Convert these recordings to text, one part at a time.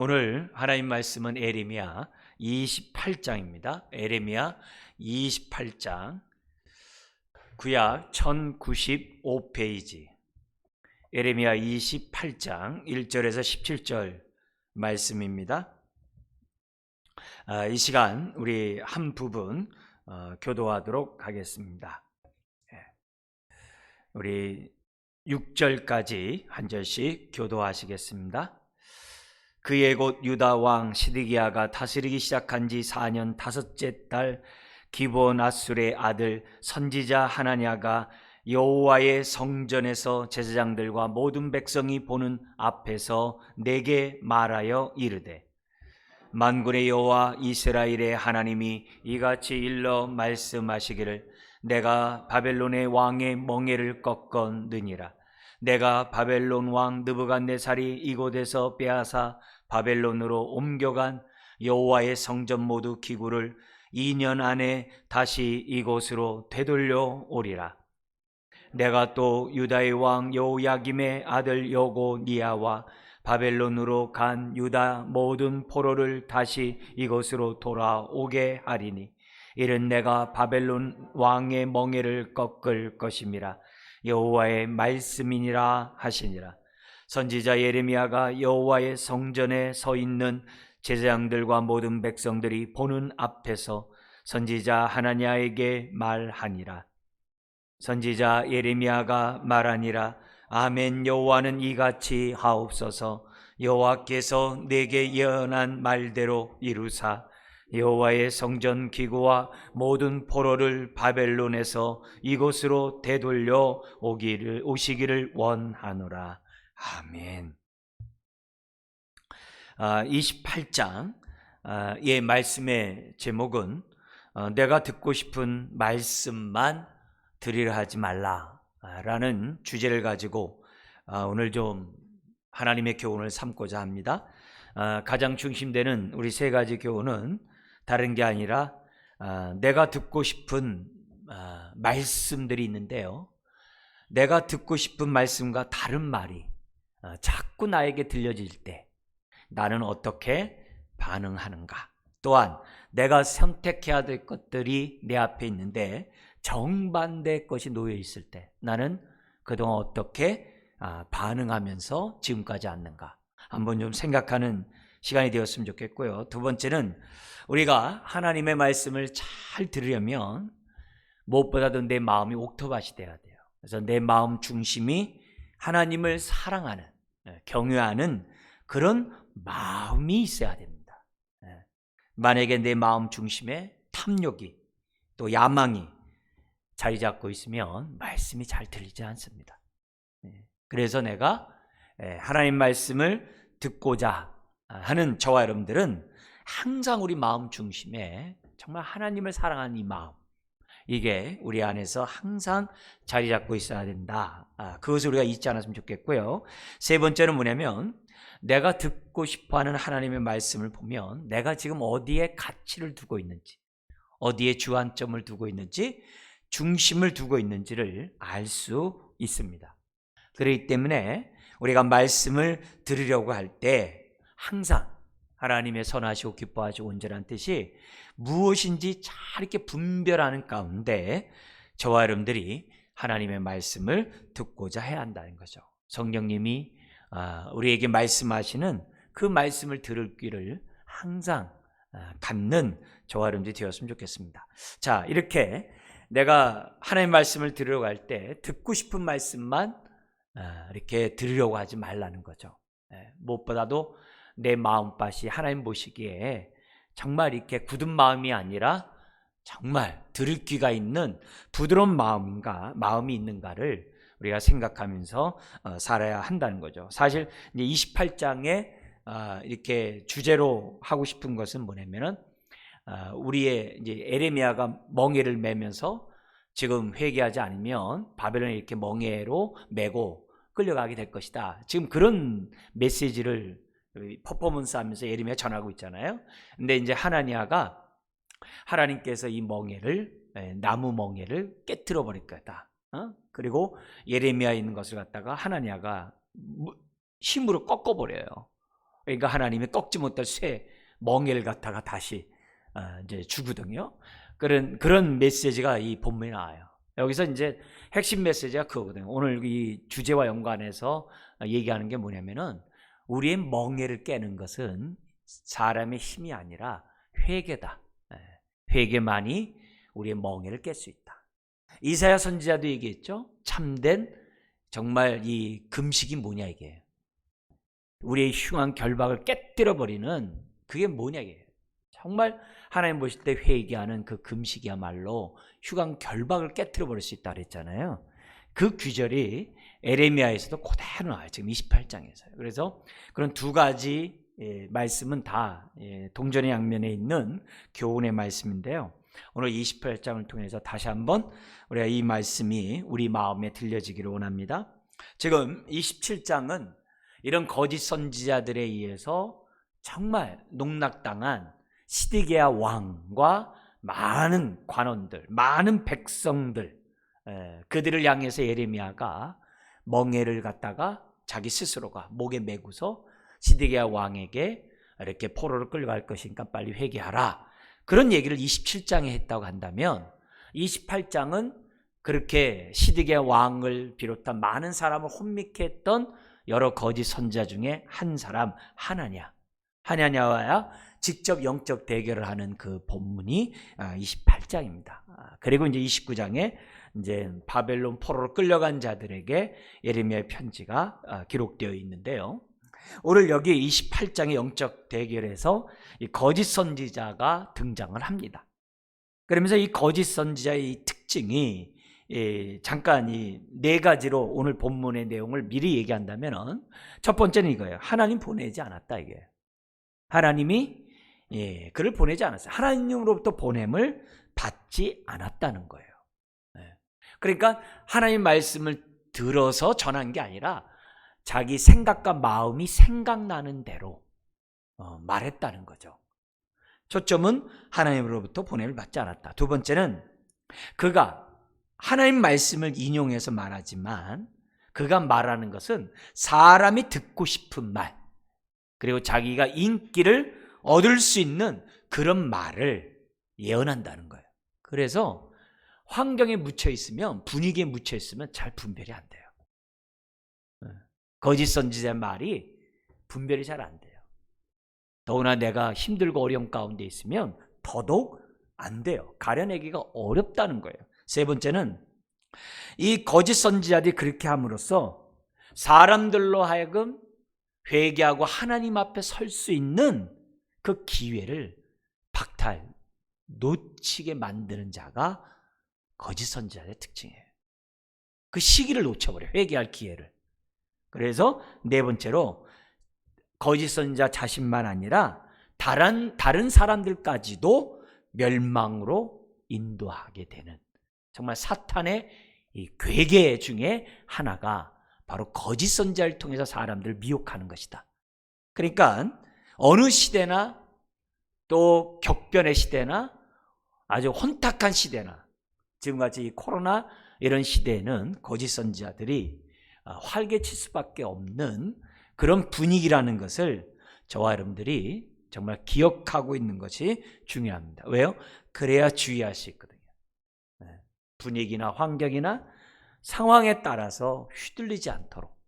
오늘 하나님 말씀은 에레미야 28장입니다. 에레미야 28장 구약 1095페이지 에레미야 28장 1절에서 17절 말씀입니다. 이 시간 우리 한 부분 교도하도록 하겠습니다. 우리 6절까지 한 절씩 교도하시겠습니다. 그의 곧 유다 왕 시드기야가 다스리기 시작한 지 4년 다섯째 달 기브온앗술의 아들 선지자 하나냐가 여호와의 성전에서 제사장들과 모든 백성이 보는 앞에서 내게 말하여 이르되, 만군의 여호와 이스라엘의 하나님이 이같이 일러 말씀하시기를, 내가 바벨론의 왕의 멍에를 꺾었느니라. 내가 바벨론 왕 느부갓네살이 이곳에서 빼앗아 바벨론으로 옮겨간 여호와의 성전 모두 기구를 2년 안에 다시 이곳으로 되돌려 오리라. 내가 또 유다의 왕 여호야김의 아들 여고니아와 바벨론으로 간 유다 모든 포로를 다시 이곳으로 돌아오게 하리니, 이는 내가 바벨론 왕의 멍에를 꺾을 것임이라. 여호와의 말씀이니라 하시니라. 선지자 예레미야가 여호와의 성전에 서 있는 제사장들과 모든 백성들이 보는 앞에서 선지자 하나냐에게 말하니라. 선지자 예레미야가 말하니라. 아멘. 여호와는 이같이 하옵소서. 여호와께서 내게 예언한 말대로 이루사 여호와의 성전 기구와 모든 포로를 바벨론에서 이곳으로 되돌려 오시기를 원하노라. 아멘. 28장의 말씀의 제목은 내가 듣고 싶은 말씀만 드리려 하지 말라라는 주제를 가지고 오늘 좀 하나님의 교훈을 삼고자 합니다. 가장 중심되는 우리 세 가지 교훈은 다른 게 아니라 내가 듣고 싶은 말씀들이 있는데요, 내가 듣고 싶은 말씀과 다른 말이 자꾸 나에게 들려질 때 나는 어떻게 반응하는가, 또한 내가 선택해야 될 것들이 내 앞에 있는데 정반대 것이 놓여 있을 때 나는 그동안 어떻게 반응하면서 지금까지 왔는가 한번 좀 생각하는 시간이 되었으면 좋겠고요. 두 번째는 우리가 하나님의 말씀을 잘 들으려면 무엇보다도 내 마음이 옥토밭이 돼야 돼요. 그래서 내 마음 중심이 하나님을 사랑하는, 경외하는 그런 마음이 있어야 됩니다. 만약에 내 마음 중심에 탐욕이 또 야망이 자리 잡고 있으면 말씀이 잘 들리지 않습니다. 그래서 내가 하나님 말씀을 듣고자 하는 저와 여러분들은 항상 우리 마음 중심에 정말 하나님을 사랑하는 이 마음, 이게 우리 안에서 항상 자리 잡고 있어야 된다. 그것을 우리가 잊지 않았으면 좋겠고요. 세 번째는 뭐냐면, 내가 듣고 싶어하는 하나님의 말씀을 보면 내가 지금 어디에 가치를 두고 있는지, 어디에 주안점을 두고 있는지, 중심을 두고 있는지를 알 수 있습니다. 그렇기 때문에 우리가 말씀을 들으려고 할 때 항상 하나님의 선하시고 기뻐하시고 온전한 뜻이 무엇인지 잘 이렇게 분별하는 가운데 저와 여러분들이 하나님의 말씀을 듣고자 해야 한다는 거죠. 성령님이 우리에게 말씀하시는 그 말씀을 들을 귀를 항상 갖는 저와 여러분들이 되었으면 좋겠습니다. 자, 이렇게 내가 하나님의 말씀을 들으려고 할 때 듣고 싶은 말씀만 이렇게 들으려고 하지 말라는 거죠. 무엇보다도 내 마음밭이 하나님 보시기에 정말 이렇게 굳은 마음이 아니라 정말 들을 귀가 있는 부드러운 마음이 있는가를 우리가 생각하면서 살아야 한다는 거죠. 사실 이제 28장에 이렇게 주제로 하고 싶은 것은 뭐냐면은 우리의 이제 에레미야가 멍에를 매면서 지금 회개하지 않으면 바벨론에 이렇게 멍에로 매고 끌려가게 될 것이다. 지금 그런 메시지를 퍼포먼스 하면서 예레미야 전하고 있잖아요. 근데 이제 하나님께서 이 멍에를, 나무 멍에를 깨트려 버릴 거다. 그리고 예레미야에 있는 것을 갖다가 하나냐가 힘으로 꺾어버려요. 그러니까 하나님이 꺾지 못할 쇠 멍에를 갖다가 다시 이제 주거든요. 그런 메시지가 이 본문에 나와요. 여기서 이제 핵심 메시지가 그거거든요. 오늘 이 주제와 연관해서 얘기하는 게 뭐냐면은 우리의 멍에를 깨는 것은 사람의 힘이 아니라 회개다. 회개만이 우리의 멍에를 깰 수 있다. 이사야 선지자도 얘기했죠. 참된 정말 이 금식이 뭐냐 이게. 우리의 흉한 결박을 깨뜨려 버리는 그게 뭐냐 이게. 정말 하나님 보실 때 회개하는 그 금식이야말로 흉한 결박을 깨뜨려 버릴 수 있다 그랬잖아요. 그 규절이 에레미야에서도 그대로 나와요. 지금 28장에서요. 그래서 그런 두 가지 말씀은 다 동전의 양면에 있는 교훈의 말씀인데요. 오늘 28장을 통해서 다시 한번 우리가 이 말씀이 우리 마음에 들려지기를 원합니다. 지금 27장은 이런 거짓 선지자들에 의해서 정말 농락당한 시드기야 왕과 많은 관원들, 많은 백성들, 그들을 향해서 예레미야가 멍에를 갖다가 자기 스스로가 목에 메고서 시드기야 왕에게 이렇게 포로를 끌려갈 것이니까 빨리 회개하라. 그런 얘기를 27장에 했다고 한다면 28장은 그렇게 시드기야 왕을 비롯한 많은 사람을 혼미케 했던 여러 거짓 선지자 중에 한 사람 하나냐와야 직접 영적 대결을 하는 그 본문이 28장입니다. 그리고 이제 29장에 이제 바벨론 포로로 끌려간 자들에게 예레미야의 편지가 기록되어 있는데요. 오늘 여기 28장의 영적 대결에서 이 거짓 선지자가 등장을 합니다. 그러면서 이 거짓 선지자의 특징이 잠깐 이 네 가지로 오늘 본문의 내용을 미리 얘기한다면 첫 번째는 이거예요. 하나님 보내지 않았다 이게. 하나님이 그를 보내지 않았어요. 하나님으로부터 보냄을 받지 않았다는 거예요. 그러니까 하나님 말씀을 들어서 전한 게 아니라 자기 생각과 마음이 생각나는 대로 말했다는 거죠. 초점은 하나님으로부터 보냄을 받지 않았다. 두 번째는 그가 하나님 말씀을 인용해서 말하지만 그가 말하는 것은 사람이 듣고 싶은 말, 그리고 자기가 인기를 얻을 수 있는 그런 말을 예언한다는 거예요. 그래서 환경에 묻혀 있으면, 분위기에 묻혀 있으면 잘 분별이 안 돼요. 거짓 선지자의 말이 분별이 잘 안 돼요. 더구나 내가 힘들고 어려움 가운데 있으면 더더욱 안 돼요. 가려내기가 어렵다는 거예요. 세 번째는 이 거짓 선지자들이 그렇게 함으로써 사람들로 하여금 회개하고 하나님 앞에 설 수 있는 그 기회를 놓치게 만드는 자가 거짓 선지자의 특징이에요. 그 시기를 놓쳐버려요. 회개할 기회를. 그래서 네 번째로 거짓 선지자 자신만 아니라 다른 사람들까지도 멸망으로 인도하게 되는 정말 사탄의 이 괴계 중에 하나가 바로 거짓 선지자를 통해서 사람들을 미혹하는 것이다. 그러니까 어느 시대나 또 격변의 시대나 아주 혼탁한 시대나 지금같이 이 코로나 이런 시대에는 거짓 선지자들이 활개칠 수밖에 없는 그런 분위기라는 것을 저와 여러분들이 정말 기억하고 있는 것이 중요합니다. 왜요? 그래야 주의할 수 있거든요. 분위기나 환경이나 상황에 따라서 휘둘리지 않도록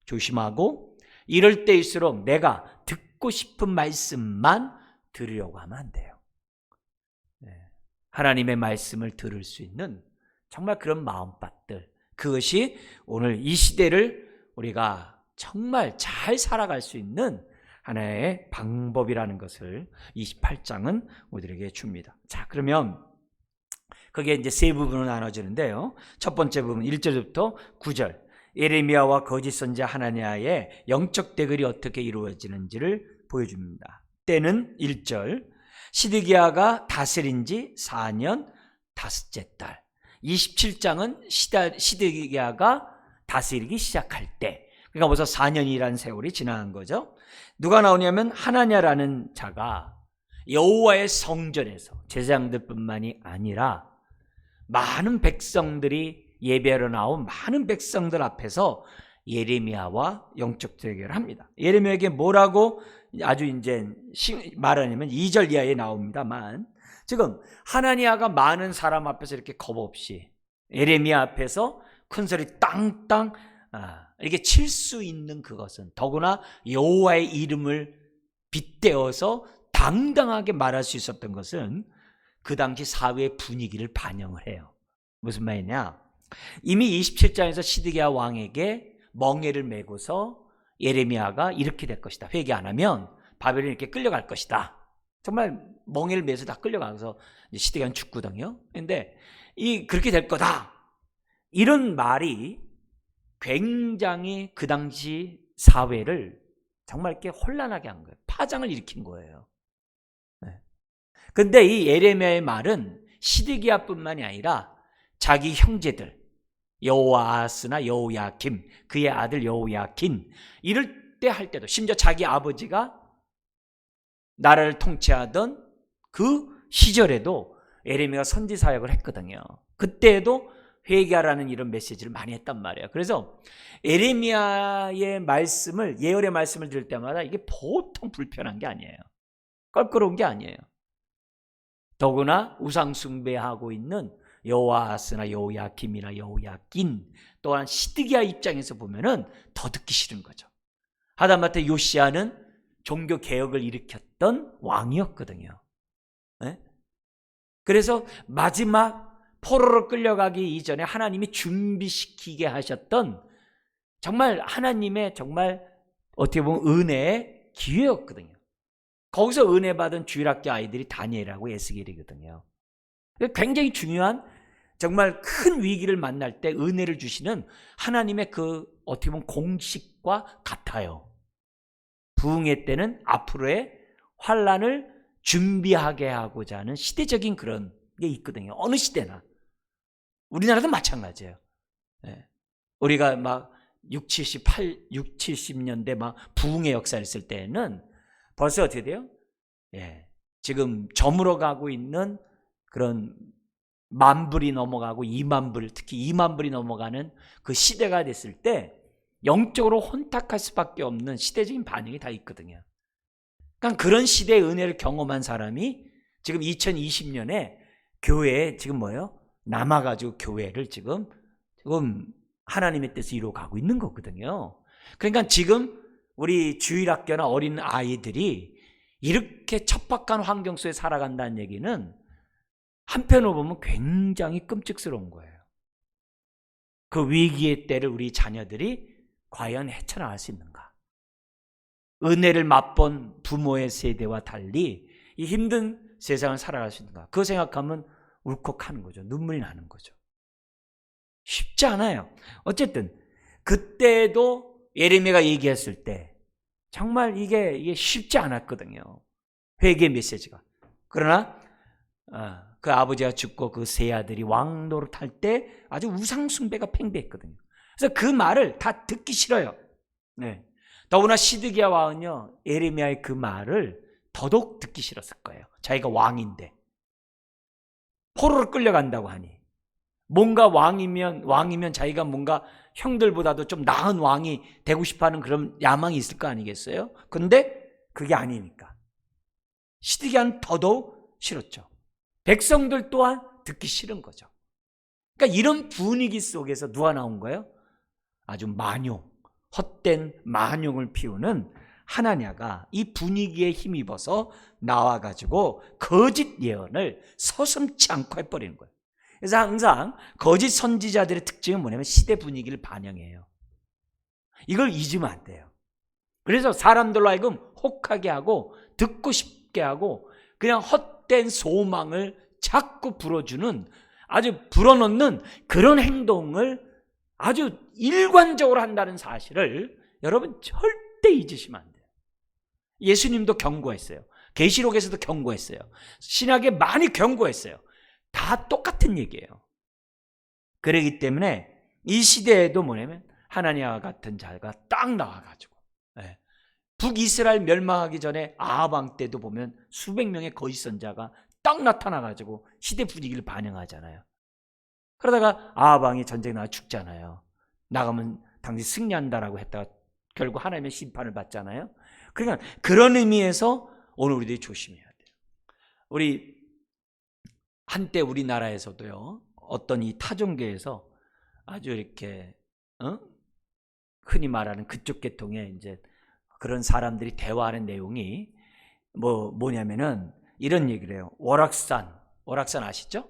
조심하고, 이럴 때일수록 내가 듣고 싶은 말씀만 들으려고 하면 안 돼요. 하나님의 말씀을 들을 수 있는 정말 그런 마음밭들, 그것이 오늘 이 시대를 우리가 정말 잘 살아갈 수 있는 하나의 방법이라는 것을 28장은 우리에게 줍니다. 자, 그러면 그게 이제 세 부분으로 나눠지는데요. 첫 번째 부분 1절부터 9절, 예레미야와 거짓 선지자 하나냐의 영적 대결이 어떻게 이루어지는지를 보여줍니다. 때는 1절, 시드기야가 다스린 지 4년 5째 달. 27장은 시드기야가 다스리기 시작할 때, 그러니까 벌써 4년이라는 세월이 지나간 거죠. 누가 나오냐면 하나냐라는 자가 여호와의 성전에서 제사장들뿐만이 아니라 많은 백성들이 예배하러 나온 많은 백성들 앞에서 예레미야와 영적 대결을 합니다. 예레미야에게 뭐라고 아주 이제 말하냐면 2절 이하에 나옵니다만, 지금 하나니아가 많은 사람 앞에서 이렇게 겁 없이 예레미야 앞에서 큰 소리 땅땅 이렇게 칠 수 있는 그것은, 더구나 여호와의 이름을 빗대어서 당당하게 말할 수 있었던 것은 그 당시 사회의 분위기를 반영을 해요. 무슨 말이냐, 이미 27장에서 시드기야 왕에게 멍에를 메고서 예레미야가 이렇게 될 것이다, 회개 안 하면 바벨론에 이렇게 끌려갈 것이다, 정말 멍에를 메서 다 끌려가서 시드기야는 죽거든요. 그런데 그렇게 될 거다, 이런 말이 굉장히 그 당시 사회를 정말 이렇게 혼란하게 한 거예요. 파장을 일으킨 거예요. 근데 이 예레미야의 말은 시드기야뿐만이 아니라 자기 형제들 여호아스나 여호야김, 그의 아들 여호야긴, 이럴 때 할 때도, 심지어 자기 아버지가 나라를 통치하던 그 시절에도 예레미야가 선지 사역을 했거든요. 그때에도 회개하라는 이런 메시지를 많이 했단 말이에요. 그래서 예레미야의 말씀을, 예언의 말씀을 들을 때마다 이게 보통 불편한 게 아니에요. 껄끄러운 게 아니에요. 더구나 우상 숭배하고 있는 여호아스나 여호야김이나 여호야긴, 또한 시드기야 입장에서 보면은 더 듣기 싫은 거죠. 하다못해 요시야는 종교 개혁을 일으켰던 왕이었거든요. 네? 그래서 마지막 포로로 끌려가기 이전에 하나님이 준비시키게 하셨던, 정말 하나님의 정말 어떻게 보면 은혜의 기회였거든요. 거기서 은혜 받은 주일학교 아이들이 다니엘하고 에스겔이거든요. 굉장히 중요한, 정말 큰 위기를 만날 때 은혜를 주시는 하나님의 그 어떻게 보면 공식과 같아요. 부흥회 때는 앞으로의 환란을 준비하게 하고자 하는 시대적인 그런 게 있거든요. 어느 시대나. 우리나라도 마찬가지예요. 우리가 막 70년대 막 부흥의 역사를 했을 때는 벌써 어떻게 돼요? 지금 저물어 가고 있는 그런 10,000불이 넘어가고 20,000불, 특히 20,000불이 넘어가는 그 시대가 됐을 때 영적으로 혼탁할 수밖에 없는 시대적인 반응이 다 있거든요. 그러니까 그런 시대의 은혜를 경험한 사람이 지금 2020년에 교회에 지금 뭐예요? 남아가지고 교회를 지금 하나님의 뜻을 이루어가고 있는 거거든요. 그러니까 지금 우리 주일학교나 어린 아이들이 이렇게 척박한 환경 속에 살아간다는 얘기는 한편으로 보면 굉장히 끔찍스러운 거예요. 그 위기의 때를 우리 자녀들이 과연 헤쳐나갈 수 있는가? 은혜를 맛본 부모의 세대와 달리 이 힘든 세상을 살아갈 수 있는가? 그거 생각하면 울컥하는 거죠. 눈물이 나는 거죠. 쉽지 않아요. 어쨌든 그때도 예레미야가 얘기했을 때 정말 이게 쉽지 않았거든요. 회개 메시지가. 그러나 그 아버지가 죽고 그 세 아들이 왕 노릇할 때 아주 우상 숭배가 팽배했거든요. 그래서 그 말을 다 듣기 싫어요. 더구나 시드기야 왕은요, 예레미야의 그 말을 더더욱 듣기 싫었을 거예요. 자기가 왕인데 포로로 끌려간다고 하니, 뭔가 왕이면 자기가 뭔가 형들보다도 좀 나은 왕이 되고 싶어하는 그런 야망이 있을 거 아니겠어요? 근데 그게 아니니까 시드기야는 더더욱 싫었죠. 백성들 또한 듣기 싫은 거죠. 그러니까 이런 분위기 속에서 누가 나온 거예요? 아주 헛된 만용을 피우는 하나냐가 이 분위기에 힘입어서 나와가지고 거짓 예언을 서슴지 않고 해버리는 거예요. 그래서 항상 거짓 선지자들의 특징은 뭐냐면 시대 분위기를 반영해요. 이걸 잊으면 안 돼요. 그래서 사람들로 하여금 혹하게 하고 듣고 싶게 하고 그냥 헛된 소망을 자꾸 불어주는, 아주 불어넣는 그런 행동을 아주 일관적으로 한다는 사실을 여러분 절대 잊으시면 안 돼요. 예수님도 경고했어요. 계시록에서도 경고했어요. 신약에 많이 경고했어요. 다 똑같은 얘기예요. 그렇기 때문에 이 시대에도 뭐냐면 하나님과 같은 자가 딱 나와가지고, 북이스라엘 멸망하기 전에 아합 왕 때도 보면 수백 명의 거짓 선자가 딱 나타나가지고 시대 분위기를 반영하잖아요. 그러다가 아합 왕이 전쟁에 나가 죽잖아요. 나가면 당신이 승리한다라고 했다가 결국 하나님의 심판을 받잖아요. 그러니까 그런 의미에서 오늘 우리들이 조심해야 돼요. 우리 한때 우리나라에서도요, 어떤 이 타종교에서 아주 이렇게 흔히 말하는 그쪽 계통의 이제 그런 사람들이 대화하는 내용이 뭐냐면은 이런 얘기를 해요. 월악산 아시죠?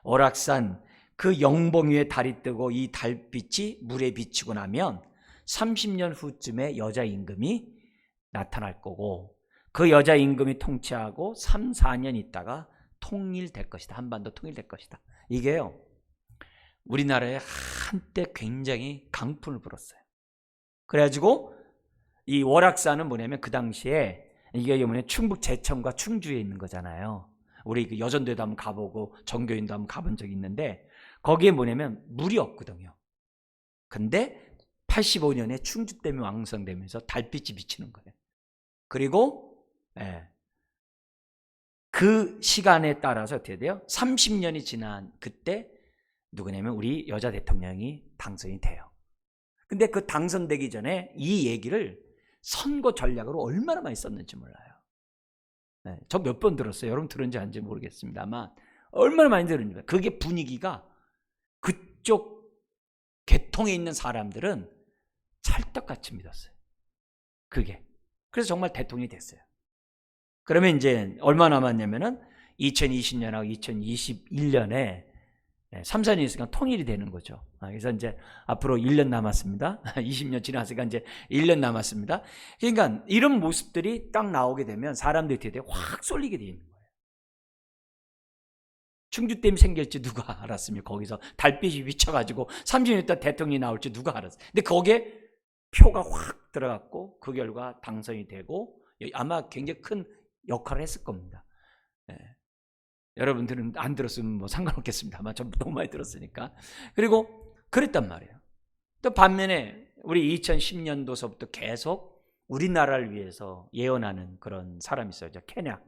월악산 그 영봉 위에 달이 뜨고 이 달빛이 물에 비치고 나면 30년 후쯤에 여자 임금이 나타날 거고, 그 여자 임금이 통치하고 3, 4년 있다가 통일될 것이다. 한반도 통일될 것이다. 이게요, 우리나라에 한때 굉장히 강풍을 불었어요. 그래가지고 이 월악산은 뭐냐면 그 당시에 이게 뭐냐, 충북 제천과 충주에 있는 거잖아요. 우리 그 여전도에도 한번 가보고 정교인도 한번 가본 적이 있는데 거기에 뭐냐면 물이 없거든요. 근데 85년에 충주댐이 완성되면서 달빛이 비치는 거예요. 그리고 그 시간에 따라서 어떻게 돼요? 30년이 지난 그때 누구냐면 우리 여자 대통령이 당선이 돼요. 근데 그 당선되기 전에 이 얘기를 선거 전략으로 얼마나 많이 썼는지 몰라요. 저 몇 번 들었어요. 여러분 들은지 아닌지 모르겠습니다만 얼마나 많이 들었는지. 그게 분위기가 그쪽 계통에 있는 사람들은 찰떡같이 믿었어요. 그게. 그래서 정말 대통령이 됐어요. 그러면 이제 얼마 남았냐면은 2020년하고 2021년에 3, 4년 있으니까 통일이 되는 거죠. 그래서 이제 앞으로 1년 남았습니다. 20년 지났으니까 이제 1년 남았습니다. 그러니까 이런 모습들이 딱 나오게 되면 사람들이 되게 확 쏠리게 되어 있는 거예요. 충주댐이 생길지 누가 알았습니까? 거기서 달빛이 비쳐가지고 30년 있다 대통령이 나올지 누가 알았어요. 근데 거기에 표가 확 들어갔고 그 결과 당선이 되고 아마 굉장히 큰 역할을 했을 겁니다. 여러분들은 안 들었으면 뭐 상관없겠습니다만 전 너무 많이 들었으니까. 그리고 그랬단 말이에요. 또 반면에 우리 2010년도서부터 계속 우리나라를 위해서 예언하는 그런 사람이 있어요. 케냐.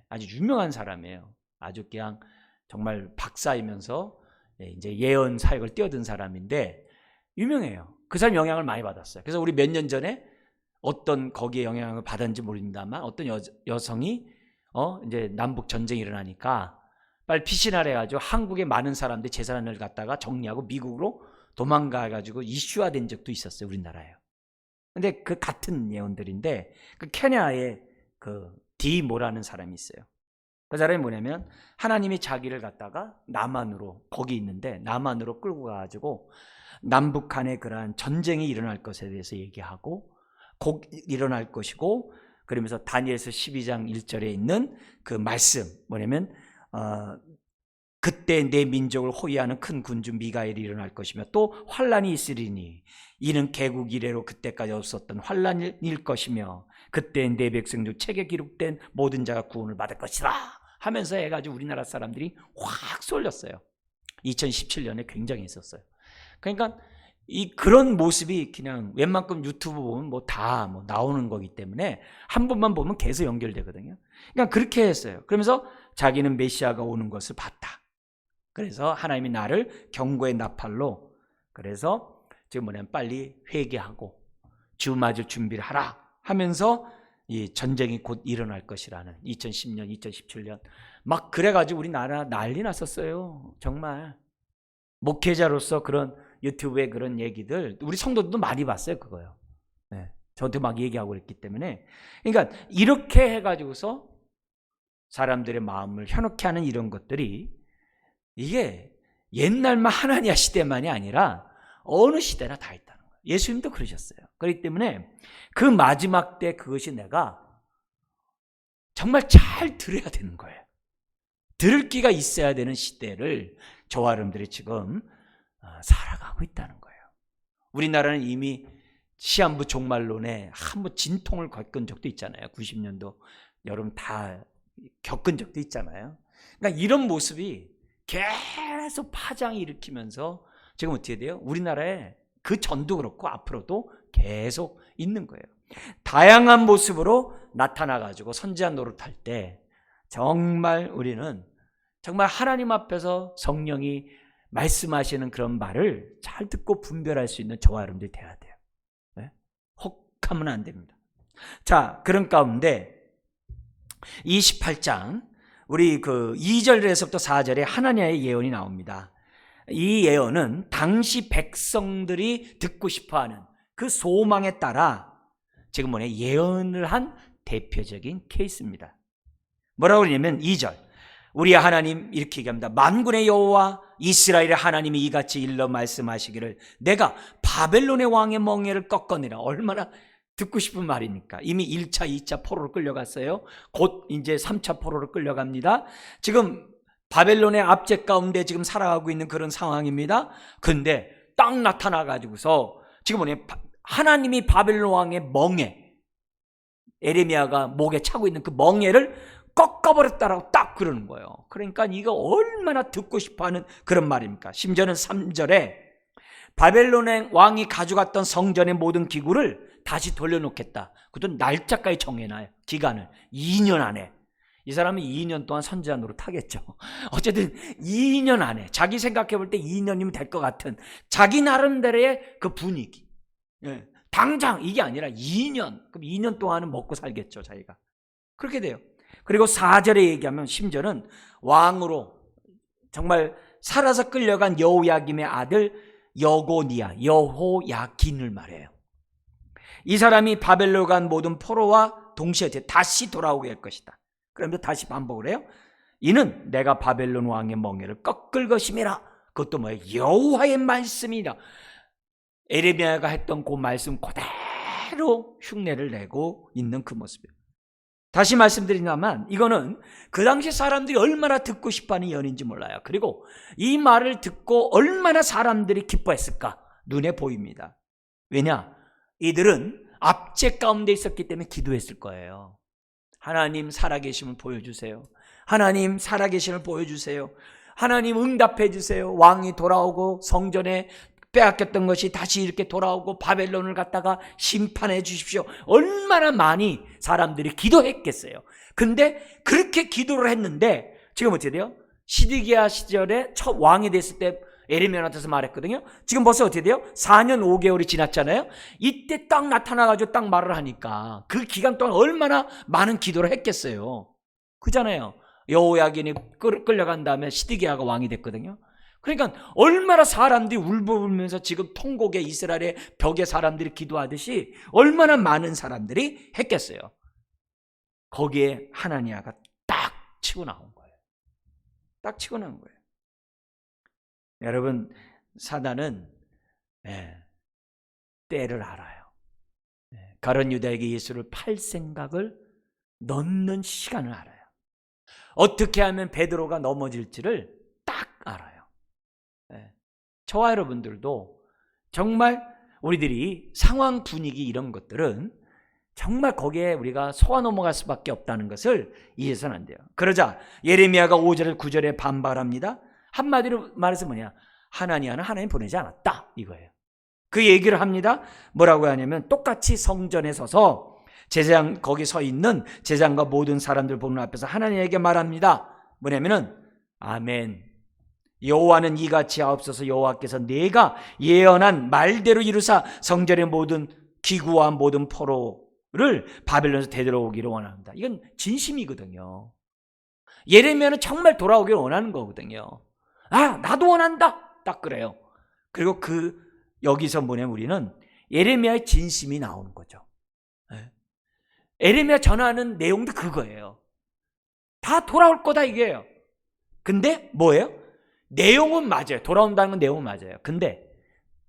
아주 유명한 사람이에요. 아주 그냥 정말 박사이면서 이제 예언 사역을 뛰어든 사람인데 유명해요. 그 사람 영향을 많이 받았어요. 그래서 우리 몇 년 전에 어떤 거기에 영향을 받았는지 모릅니다만 어떤 여성이 이제 남북 전쟁이 일어나니까 빨리 피신하래 가지고 한국의 많은 사람들이 재산을 갖다가 정리하고 미국으로 도망가 가지고 이슈화된 적도 있었어요. 우리나라에. 근데 그 같은 예언들인데 그 케냐에 그 디모라는 사람이 있어요. 그 사람이 뭐냐면 하나님이 자기를 갖다가 남한으로 거기 있는데 남한으로 끌고 가가지고 남북 간의 그러한 전쟁이 일어날 것에 대해서 얘기하고 곧 일어날 것이고 그러면서 다니엘서 12장 1절에 있는 그 말씀 뭐냐면 그때 내 민족을 호위하는 큰 군주 미가엘이 일어날 것이며 또 환란이 있으리니 이는 개국 이래로 그때까지 없었던 환란일 것이며 그때 내 백성 중 책에 기록된 모든 자가 구원을 받을 것이다 하면서 해가지고 우리나라 사람들이 확 쏠렸어요. 2017년에 굉장히 있었어요. 그러니까 그런 모습이 그냥 웬만큼 유튜브 보면 뭐 다 나오는 거기 때문에 한 번만 보면 계속 연결되거든요. 그러니까 그렇게 했어요. 그러면서 자기는 메시아가 오는 것을 봤다. 그래서 하나님이 나를 경고의 나팔로 그래서 지금 뭐냐면 빨리 회개하고 주 맞을 준비를 하라 하면서 이 전쟁이 곧 일어날 것이라는 2010년, 2017년 막 그래가지고 우리나라 난리 났었어요. 정말 목회자로서 그런 유튜브에 그런 얘기들 우리 성도들도 많이 봤어요. 그거요. 저한테 막 얘기하고 그랬기 때문에 그러니까 이렇게 해가지고서 사람들의 마음을 현혹해 하는 이런 것들이 이게 옛날만 하나니아 시대만이 아니라 어느 시대나 다 있다는 거예요. 예수님도 그러셨어요. 그렇기 때문에 그 마지막 때 그것이 내가 정말 잘 들어야 되는 거예요. 들을 끼가 있어야 되는 시대를 저와 여러분들이 지금 살아가고 있다는 거예요. 우리나라는 이미 시한부 종말론에 한번 진통을 겪은 적도 있잖아요. 90년도 여러분 다 겪은 적도 있잖아요. 그러니까 이런 모습이 계속 파장을 일으키면서 지금 어떻게 돼요? 우리나라에 그 전도 그렇고 앞으로도 계속 있는 거예요. 다양한 모습으로 나타나가지고 선지자 노릇할 때 정말 우리는 정말 하나님 앞에서 성령이 말씀하시는 그런 말을 잘 듣고 분별할 수 있는 저와 여러분들이 돼야 돼요. 네? 혹하면 안 됩니다. 자, 그런 가운데 28장 우리 그 2절에서부터 4절에 하나님의 예언이 나옵니다. 이 예언은 당시 백성들이 듣고 싶어하는 그 소망에 따라 지금 뭐냐 예언을 한 대표적인 케이스입니다. 뭐라고 그러냐면 2절 우리 하나님 이렇게 얘기합니다. 만군의 여호와 이스라엘의 하나님이 이같이 일러 말씀하시기를 내가 바벨론의 왕의 멍에를 꺾어내라. 얼마나 듣고 싶은 말입니까? 이미 1차, 2차 포로로 끌려갔어요. 곧 이제 3차 포로로 끌려갑니다. 지금 바벨론의 압제 가운데 지금 살아가고 있는 그런 상황입니다. 근데 딱 나타나가지고서 지금 뭐냐 하나님이 바벨론 왕의 멍에 에레미야가 목에 차고 있는 그 멍에를 꺾어버렸다라고 딱 그러는 거예요. 그러니까 이거 얼마나 듣고 싶어하는 그런 말입니까? 심지어는 3절에 바벨론의 왕이 가져갔던 성전의 모든 기구를 다시 돌려놓겠다. 그것도 날짜까지 정해놔요. 기간을 2년 안에. 이 사람은 2년 동안 선지자 노릇하겠죠. 어쨌든 2년 안에 자기 생각해 볼 때 2년이면 될 것 같은 자기 나름대로의 그 분위기. 예. 당장 이게 아니라 2년. 그럼 2년 동안은 먹고 살겠죠, 자기가. 그렇게 돼요. 그리고 4절에 얘기하면 심지어는 왕으로 정말 살아서 끌려간 여호야김의 아들 여호야긴을 말해요. 이 사람이 바벨론 간 모든 포로와 동시에 다시 돌아오게 할 것이다. 그러면서 다시 반복을 해요. 이는 내가 바벨론 왕의 멍에를 꺾을 것임이라. 그것도 뭐예요? 여호와의 말씀이라. 에레미야가 했던 그 말씀 그대로 흉내를 내고 있는 그 모습이에요. 다시 말씀드리자면 이거는 그 당시 사람들이 얼마나 듣고 싶어하는 예언인지 몰라요. 그리고 이 말을 듣고 얼마나 사람들이 기뻐했을까 눈에 보입니다. 왜냐? 이들은 압제 가운데 있었기 때문에 기도했을 거예요. 하나님 살아계심을 보여주세요. 하나님 살아계심을 보여주세요. 하나님 응답해 주세요. 왕이 돌아오고 성전에 빼앗겼던 것이 다시 이렇게 돌아오고 바벨론을 갖다가 심판해 주십시오. 얼마나 많이 사람들이 기도했겠어요. 근데 그렇게 기도를 했는데 지금 어떻게 돼요? 시드기야 시절에 첫 왕이 됐을 때 에레미야한테서 말했거든요. 지금 벌써 어떻게 돼요? 4년 5개월이 지났잖아요. 이때 딱 나타나가지고 딱 말을 하니까 그 기간 동안 얼마나 많은 기도를 했겠어요. 그잖아요. 여호야긴이 끌려간 다음에 시드기야가 왕이 됐거든요. 그러니까 얼마나 사람들이 울부짖으면서 지금 통곡의 이스라엘의 벽에 사람들이 기도하듯이 얼마나 많은 사람들이 했겠어요. 거기에 하나니아가 딱 치고 나온 거예요. 딱 치고 나온 거예요. 여러분, 사단은 때를 알아요. 가룟 유다에게 예수를 팔 생각을 넣는 시간을 알아요. 어떻게 하면 베드로가 넘어질지를 딱 알아요. 저와 여러분들도 정말 우리들이 상황 분위기 이런 것들은 정말 거기에 우리가 속아 넘어갈 수밖에 없다는 것을 이해해서는 안 돼요. 그러자 예레미야가 5절 9절에 반발합니다. 한마디로 말해서 뭐냐? 하나니아는 하나님 보내지 않았다 이거예요. 그 얘기를 합니다. 뭐라고 하냐면 똑같이 성전에 서서 제사장 거기 서 있는 제사장과 모든 사람들 보는 앞에서 하나님에게 말합니다. 뭐냐면은 아멘. 여호와는 이같이 하옵소서. 여호와께서 내가 예언한 말대로 이루사 성전의 모든 기구와 모든 포로를 바벨론에서 되돌아오기를 원합니다. 이건 진심이거든요. 예레미야는 정말 돌아오기를 원하는 거거든요. 아, 나도 원한다. 딱 그래요. 그리고 여기서 뭐냐면 우리는 예레미야의 진심이 나오는 거죠. 예레미야 전하는 내용도 그거예요. 다 돌아올 거다 이게요. 근데 뭐예요? 내용은 맞아요. 돌아온다는 건 내용은 맞아요. 근데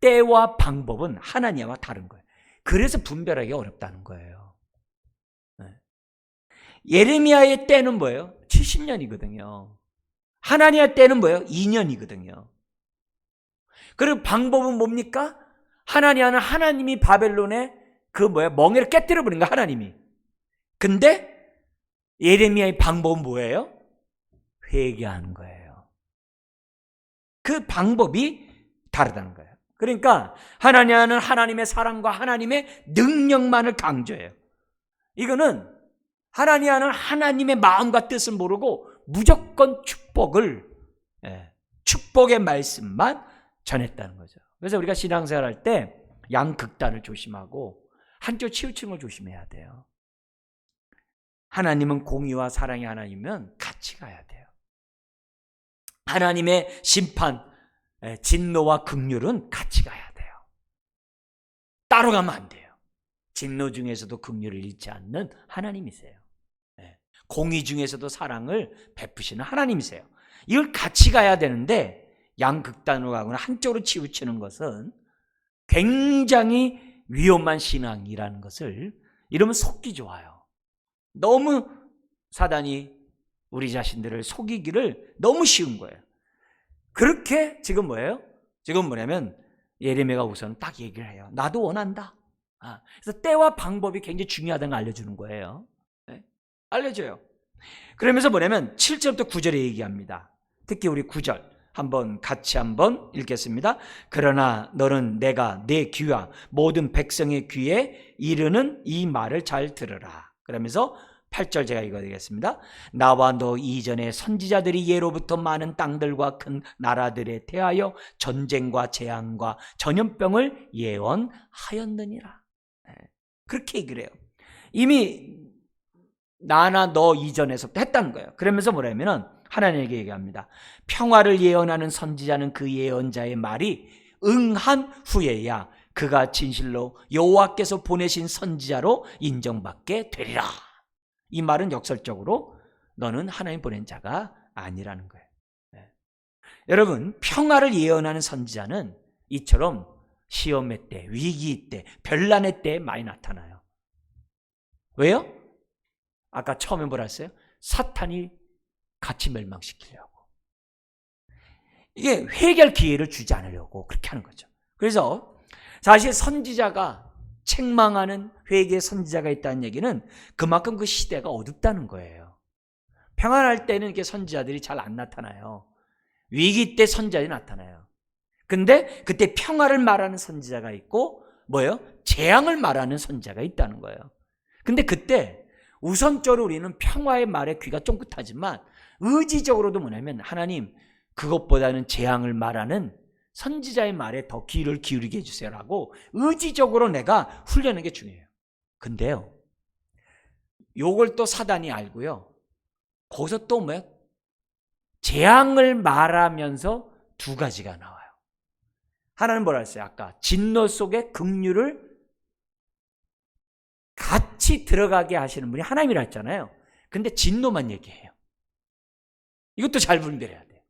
때와 방법은 하나님과 다른 거예요. 그래서 분별하기 어렵다는 거예요. 예레미야의 때는 뭐예요? 70년이거든요. 하나님의 때는 뭐예요? 2년이거든요. 그리고 방법은 뭡니까? 하나님은 하나님이 바벨론의 멍에를 깨뜨려 버린 거야, 하나님이. 근데 예레미야의 방법은 뭐예요? 회개하는 거예요. 그 방법이 다르다는 거예요. 그러니까 하나님은 하나님의 사랑과 하나님의 능력만을 강조해요. 이거는 하나님은 하나님의 마음과 뜻을 모르고 무조건 축복을 축복의 말씀만 전했다는 거죠. 그래서 우리가 신앙생활 할 때 양극단을 조심하고 한쪽 치우치는 걸 조심해야 돼요. 하나님은 공의와 사랑의 하나님이면 같이 가야 돼요. 하나님의 심판, 진노와 긍휼은 같이 가야 돼요. 따로 가면 안 돼요. 진노 중에서도 긍휼을 잃지 않는 하나님이세요. 공의 중에서도 사랑을 베푸시는 하나님이세요. 이걸 같이 가야 되는데 양극단으로 가거나 한쪽으로 치우치는 것은 굉장히 위험한 신앙이라는 것을 이러면 속기 좋아요. 너무 사단이 우리 자신들을 속이기를 너무 쉬운 거예요. 그렇게 지금 뭐예요? 지금 뭐냐면 예레미야가 우선 딱 얘기를 해요. 나도 원한다. 그래서 때와 방법이 굉장히 중요하다는 걸 알려주는 거예요. 알려줘요. 그러면서 뭐냐면 7절부터 9절에 얘기합니다. 특히 우리 9절 같이 한번 읽겠습니다. 그러나 너는 내가 내 귀와 모든 백성의 귀에 이르는 이 말을 잘 들으라. 그러면서 8절 제가 읽어드리겠습니다. 나와 너 이전에 선지자들이 예로부터 많은 땅들과 큰 나라들에 대하여 전쟁과 재앙과 전염병을 예언하였느니라. 그렇게 얘기를 해요. 이미 나나 너 이전에서부터 했다는 거예요. 그러면서 뭐냐면은 하나님에게 얘기합니다. 평화를 예언하는 선지자는 그 예언자의 말이 응한 후에야 그가 진실로 여호와께서 보내신 선지자로 인정받게 되리라. 이 말은 역설적으로 너는 하나님 보낸 자가 아니라는 거예요. 여러분, 평화를 예언하는 선지자는 이처럼 시험의 때, 위기 때, 변난의 때 많이 나타나요. 왜요? 아까 처음에 뭐라 했어요? 사탄이 같이 멸망시키려고. 이게 회개할 기회를 주지 않으려고 그렇게 하는 거죠. 그래서 사실 선지자가 책망하는 회개의 선지자가 있다는 얘기는 그만큼 그 시대가 어둡다는 거예요. 평안할 때는 이렇게 선지자들이 잘 안 나타나요. 위기 때 선지자들이 나타나요. 근데 그때 평화를 말하는 선지자가 있고 뭐예요? 재앙을 말하는 선지자가 있다는 거예요. 근데 그때 우선적으로 우리는 평화의 말에 귀가 쫑긋하지만 의지적으로도 뭐냐면 하나님 그것보다는 재앙을 말하는 선지자의 말에 더 귀를 기울이게 해주세요라고 의지적으로 내가 훈련하는 게 중요해요. 근데요, 요걸 또 사단이 알고요, 거기서 또 뭐야? 재앙을 말하면서 두 가지가 나와요. 하나는 뭐라 했어요? 아까 진노 속에 긍휼을 같이 들어가게 하시는 분이 하나님이라 했잖아요. 근데 진노만 얘기해요. 이것도 잘 분별해야 돼요.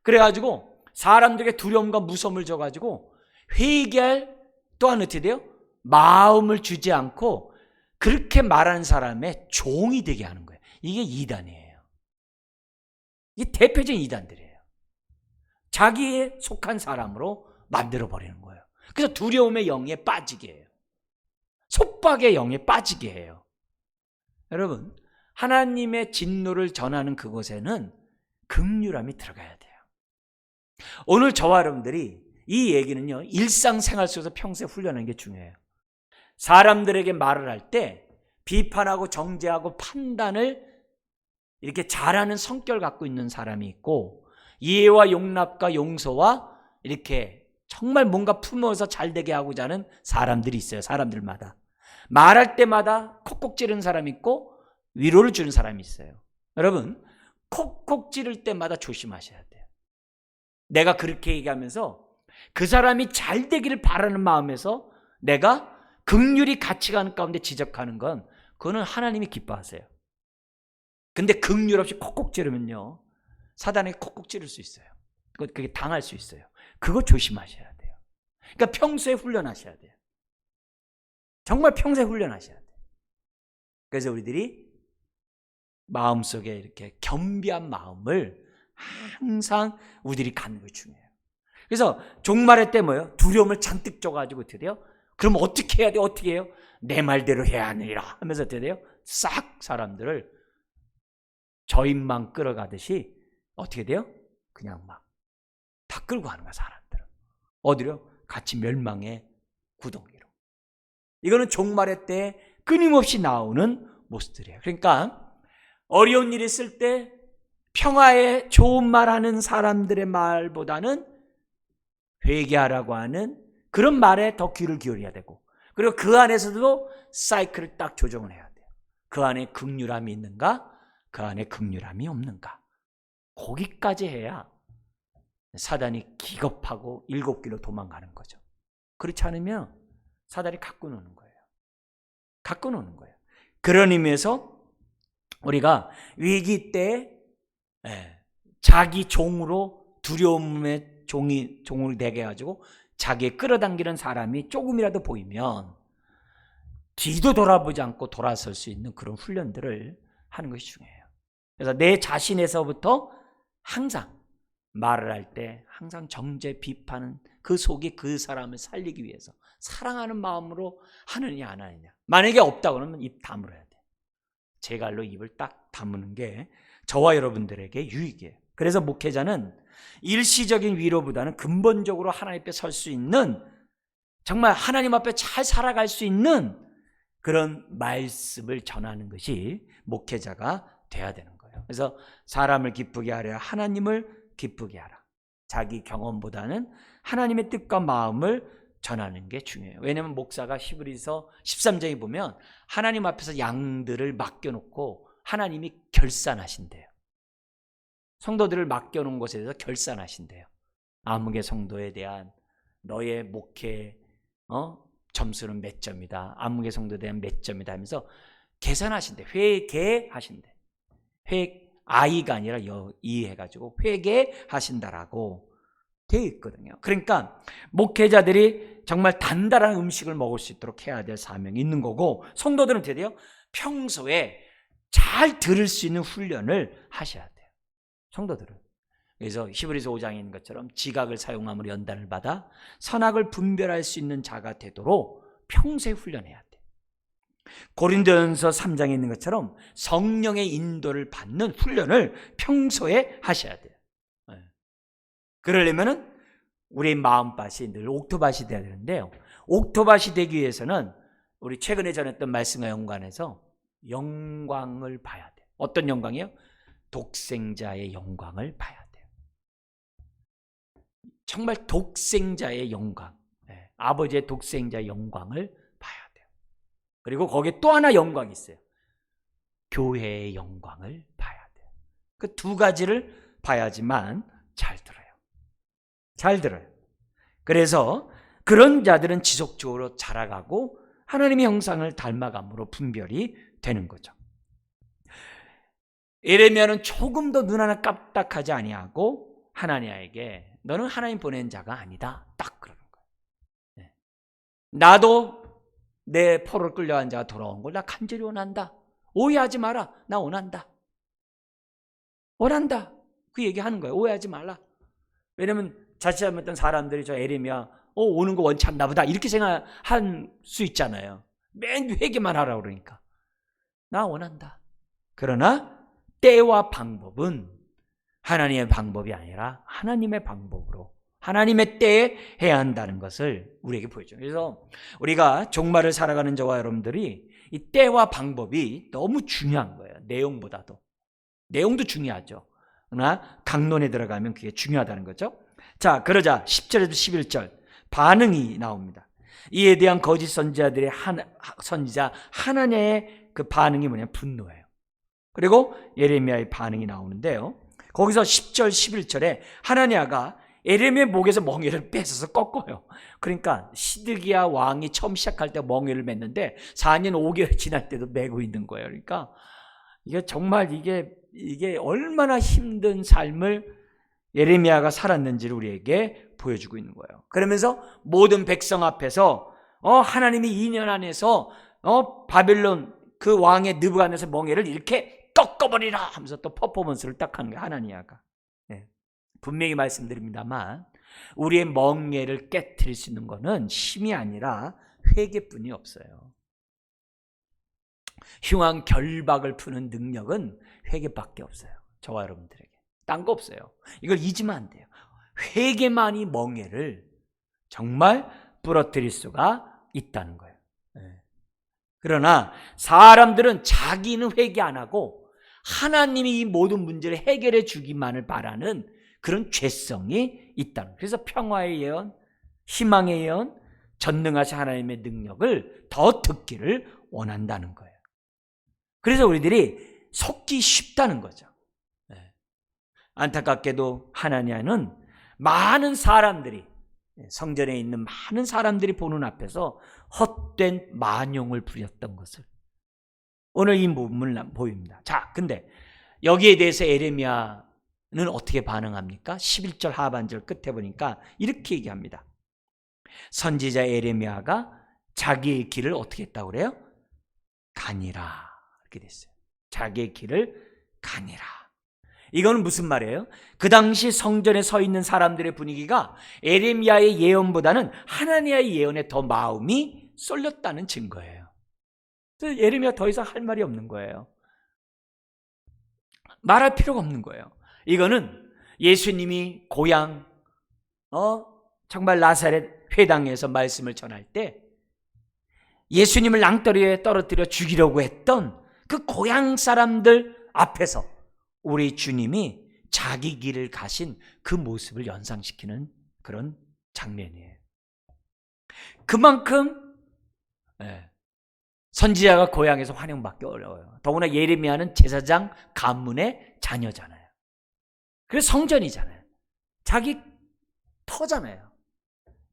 그래가지고 사람들에게 두려움과 무서움을 줘가지고 회개할 또한 어떻게 돼요? 마음을 주지 않고 그렇게 말하는 사람의 종이 되게 하는 거예요. 이게 이단이에요. 이게 대표적인 이단들이에요. 자기에 속한 사람으로 만들어버리는 거예요. 그래서 두려움의 영에 빠지게 해요. 속박의 영에 빠지게 해요. 여러분, 하나님의 진노를 전하는 그곳에는 긍휼함이 들어가야 돼요. 오늘 저와 여러분들이 이 얘기는요, 일상생활 속에서 평소에 훈련하는 게 중요해요. 사람들에게 말을 할 때 비판하고 정죄하고 판단을 이렇게 잘하는 성격을 갖고 있는 사람이 있고, 이해와 용납과 용서와 이렇게 정말 뭔가 품어서 잘 되게 하고자 하는 사람들이 있어요. 사람들마다 말할 때마다 콕콕 찌르는 사람이 있고 위로를 주는 사람이 있어요. 여러분, 콕콕 찌를 때마다 조심하셔야 돼요. 내가 그렇게 얘기하면서 그 사람이 잘 되기를 바라는 마음에서 내가 긍휼이 같이 가는 가운데 지적하는 건 그거는 하나님이 기뻐하세요. 근데 긍휼 없이 콕콕 찌르면요, 사단에게 콕콕 찌를 수 있어요. 그게 당할 수 있어요. 그거 조심하셔야 돼요. 그러니까 평소에 훈련하셔야 돼요. 정말 평소에 훈련하셔야 돼요. 그래서 우리들이 마음속에 이렇게 겸비한 마음을 항상 우리들이 갖는 게 중요해요. 그래서 종말의 때 뭐예요? 두려움을 잔뜩 줘가지고 어떻게 돼요? 그럼 어떻게 해야 돼요? 어떻게 해요? 내 말대로 해야 하느니라 하면서 어떻게 돼요? 싹 사람들을 저인만 끌어가듯이 어떻게 돼요? 그냥 막 다 끌고 가는 거야, 사람들은. 어디로? 같이 멸망의 구덩이로. 이거는 종말의 때 끊임없이 나오는 모습들이에요. 그러니까 어려운 일이 있을 때 평화에 좋은 말하는 사람들의 말보다는 회개하라고 하는 그런 말에 더 귀를 기울여야 되고, 그리고 그 안에서도 사이클을 딱 조정을 해야 돼요. 그 안에 긍휼함이 있는가? 그 안에 긍휼함이 없는가? 거기까지 해야 사단이 기겁하고 일곱 길로 도망가는 거죠. 그렇지 않으면 사단이 갖고 노는 거예요. 갖고 노는 거예요. 그런 의미에서 우리가 위기 때 자기 종으로, 두려움의 종을 되게 해가지고 자기에 끌어당기는 사람이 조금이라도 보이면 뒤도 돌아보지 않고 돌아설 수 있는 그런 훈련들을 하는 것이 중요해요. 그래서 내 자신에서부터 항상 말을 할 때 항상 정죄, 비판은 그 속에 그 사람을 살리기 위해서 사랑하는 마음으로 하느냐 안 하느냐. 만약에 없다 그러면 입 다물어야 돼요. 제 갈로 입을 딱 다무는 게 저와 여러분들에게 유익이에요. 그래서 목회자는 일시적인 위로보다는 근본적으로 하나님 앞에 설 수 있는, 정말 하나님 앞에 잘 살아갈 수 있는 그런 말씀을 전하는 것이 목회자가 돼야 되는 거예요. 그래서 사람을 기쁘게 하려 하나님을 기쁘게 하라. 자기 경험보다는 하나님의 뜻과 마음을 전하는 게 중요해요. 왜냐하면 목사가 히브리서 13장에 보면 하나님 앞에서 양들을 맡겨놓고 하나님이 결산하신대요. 성도들을 맡겨놓은 곳에서 결산하신대요. 아무개 성도에 대한 너의 목회 점수는 몇 점이다, 아무개 성도에 대한 몇 점이다 하면서 계산하신대. 회개하신대. I가 아니라 이해해가지고 회개하신다라고 되어 있거든요. 그러니까 목회자들이 정말 단단한 음식을 먹을 수 있도록 해야 될 사명이 있는 거고, 성도들은 어떻게 돼요? 평소에 잘 들을 수 있는 훈련을 하셔야 돼요. 성도들은. 그래서 히브리서 5장에 있는 것처럼 지각을 사용함으로 연단을 받아 선악을 분별할 수 있는 자가 되도록 평소에 훈련해야 돼요. 고린도전서 3장에 있는 것처럼 성령의 인도를 받는 훈련을 평소에 하셔야 돼요. 그러려면은 우리 마음밭이 늘 옥토밭이 되어야 되는데요. 옥토밭이 되기 위해서는 우리 최근에 전했던 말씀과 연관해서 영광을 봐야 돼요. 어떤 영광이요? 독생자의 영광을 봐야 돼요. 정말 독생자의 영광, 아버지의 독생자의 영광을 봐야 돼요. 그리고 거기에 또 하나 영광이 있어요. 교회의 영광을 봐야 돼요. 그 두 가지를 봐야지만 잘 들어요. 잘 들어요. 그래서 그런 자들은 지속적으로 자라가고 하나님의 형상을 닮아감으로 분별이 되는 거죠. 예레미야는 조금도 눈 하나 깜빡하지 아니하고 하나님에게 너는 하나님 보낸 자가 아니다, 딱 그러는 거예요. 나도 내 포를 끌려간 자가 돌아온 걸 나 간절히 원한다. 오해하지 마라. 나 원한다. 원한다. 그 얘기하는 거예요. 오해하지 말라. 왜냐면 자칫 잘못했던 사람들이 저 예레미야 오는 거 원치 않나 보다 이렇게 생각할 수 있잖아요. 맨 회개만 하라고 그러니까. 나 원한다. 그러나 때와 방법은 하나님의 방법이 아니라 하나님의 방법으로 하나님의 때에 해야 한다는 것을 우리에게 보여줘요. 그래서 우리가 종말을 살아가는 저와 여러분들이 이 때와 방법이 너무 중요한 거예요. 내용보다도. 내용도 중요하죠. 그러나 강론에 들어가면 그게 중요하다는 거죠. 자, 그러자 10절에서 11절 반응이 나옵니다. 이에 대한 거짓 선지자들의 선지자 하나냐의 그 반응이 뭐냐면 분노예요. 그리고 예레미야의 반응이 나오는데요. 거기서 10절, 11절에 하나냐가 예레미야의 목에서 멍에를 뺏어서 꺾어요. 그러니까 시드기야 왕이 처음 시작할 때 멍에를 맸는데 4년 5개월 지날 때도 메고 있는 거예요. 그러니까 이게 정말 이게 얼마나 힘든 삶을 예레미야가 살았는지를 우리에게 보여주고 있는 거예요. 그러면서 모든 백성 앞에서 하나님이 2년 안에서 바벨론 그 왕의 느부갓네살 멍에를 이렇게 꺾어버리라 하면서 또 퍼포먼스를 딱 하는 거예요. 하나니아가. 분명히 말씀드립니다만 우리의 멍에를 깨트릴 수 있는 것은 힘이 아니라 회개뿐이 없어요. 흉한 결박을 푸는 능력은 회개밖에 없어요. 저와 여러분들에게. 딴 거 없어요. 이걸 잊으면 안 돼요. 회개만이 멍에를 정말 부러뜨릴 수가 있다는 거예요. 그러나 사람들은 자기는 회개 안 하고 하나님이 이 모든 문제를 해결해 주기만을 바라는 그런 죄성이 있다는 거예요. 그래서 평화의 예언, 희망의 예언, 전능하신 하나님의 능력을 더 듣기를 원한다는 거예요. 그래서 우리들이 속기 쉽다는 거죠. 안타깝게도 하나냐는 많은 사람들이, 성전에 있는 많은 사람들이 보는 앞에서 헛된 만용을 부렸던 것을 오늘 이 본문을 보입니다. 자, 근데 여기에 대해서 에레미야는 어떻게 반응합니까? 11절 하반절 끝에 보니까 이렇게 얘기합니다. 선지자 에레미야가 자기의 길을 어떻게 했다고 그래요? 가니라. 이렇게 됐어요. 자기의 길을 가니라. 이거는 무슨 말이에요? 그 당시 성전에 서 있는 사람들의 분위기가 에레미야의 예언보다는 하나니아의 예언에 더 마음이 쏠렸다는 증거예요. 그래서 에레미야 더 이상 할 말이 없는 거예요. 말할 필요가 없는 거예요. 이거는 예수님이 고향 정말 나사렛 회당에서 말씀을 전할 때 예수님을 낭떠러리에 떨어뜨려 죽이려고 했던 그 고향 사람들 앞에서 우리 주님이 자기 길을 가신 그 모습을 연상시키는 그런 장면이에요. 그만큼 선지자가 고향에서 환영받기 어려워요. 더구나 예레미야는 제사장 가문의 자녀잖아요. 그래서 성전이잖아요. 자기 터잖아요.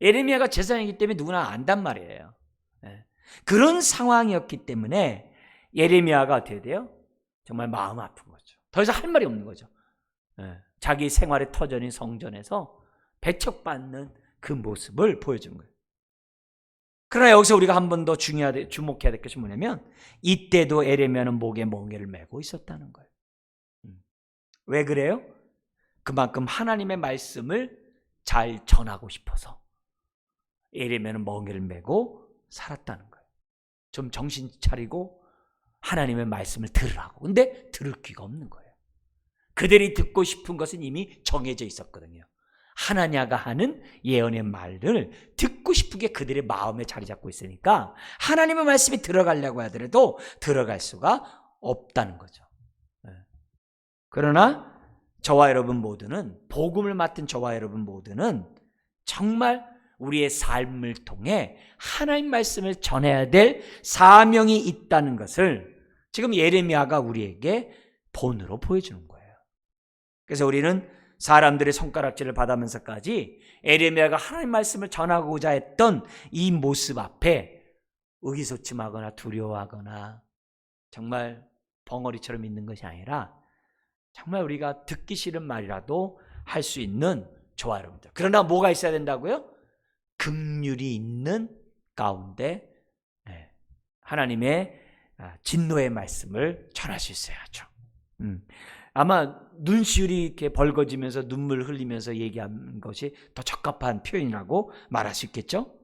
예레미야가 제사장이기 때문에 누구나 안단 말이에요. 그런 상황이었기 때문에 예레미야가 어떻게 돼요? 정말 마음 아픈 거죠. 더 이상 할 말이 없는 거죠. 자기 생활의 터전인 성전에서 배척받는 그 모습을 보여준 거예요. 그러나 여기서 우리가 한 번 더 주목해야 될 것이 뭐냐면 이때도 에레미야는 목에 멍에를 메고 있었다는 거예요. 왜 그래요? 그만큼 하나님의 말씀을 잘 전하고 싶어서 에레미야는 멍에를 메고 살았다는 거예요. 좀 정신 차리고 하나님의 말씀을 들으라고. 근데 들을 귀가 없는 거예요. 그들이 듣고 싶은 것은 이미 정해져 있었거든요. 하나냐가 하는 예언의 말을 듣고 싶은 게 그들의 마음에 자리 잡고 있으니까 하나님의 말씀이 들어가려고 하더라도 들어갈 수가 없다는 거죠. 그러나 저와 여러분 모두는, 복음을 맡은 저와 여러분 모두는 정말 우리의 삶을 통해 하나님 말씀을 전해야 될 사명이 있다는 것을 지금 예레미야가 우리에게 본으로 보여주는 거예요. 그래서 우리는 사람들의 손가락질을 받으면서까지 에레미야가 하나님 말씀을 전하고자 했던 이 모습 앞에 의기소침하거나 두려워하거나 정말 벙어리처럼 있는 것이 아니라 정말 우리가 듣기 싫은 말이라도 할 수 있는 저와 여러분들. 그러나 뭐가 있어야 된다고요? 긍휼이 있는 가운데 하나님의 진노의 말씀을 전할 수 있어야죠. 아마 눈시울이 이렇게 벌거지면서 눈물 흘리면서 얘기한 것이 더 적합한 표현이라고 말할 수 있겠죠?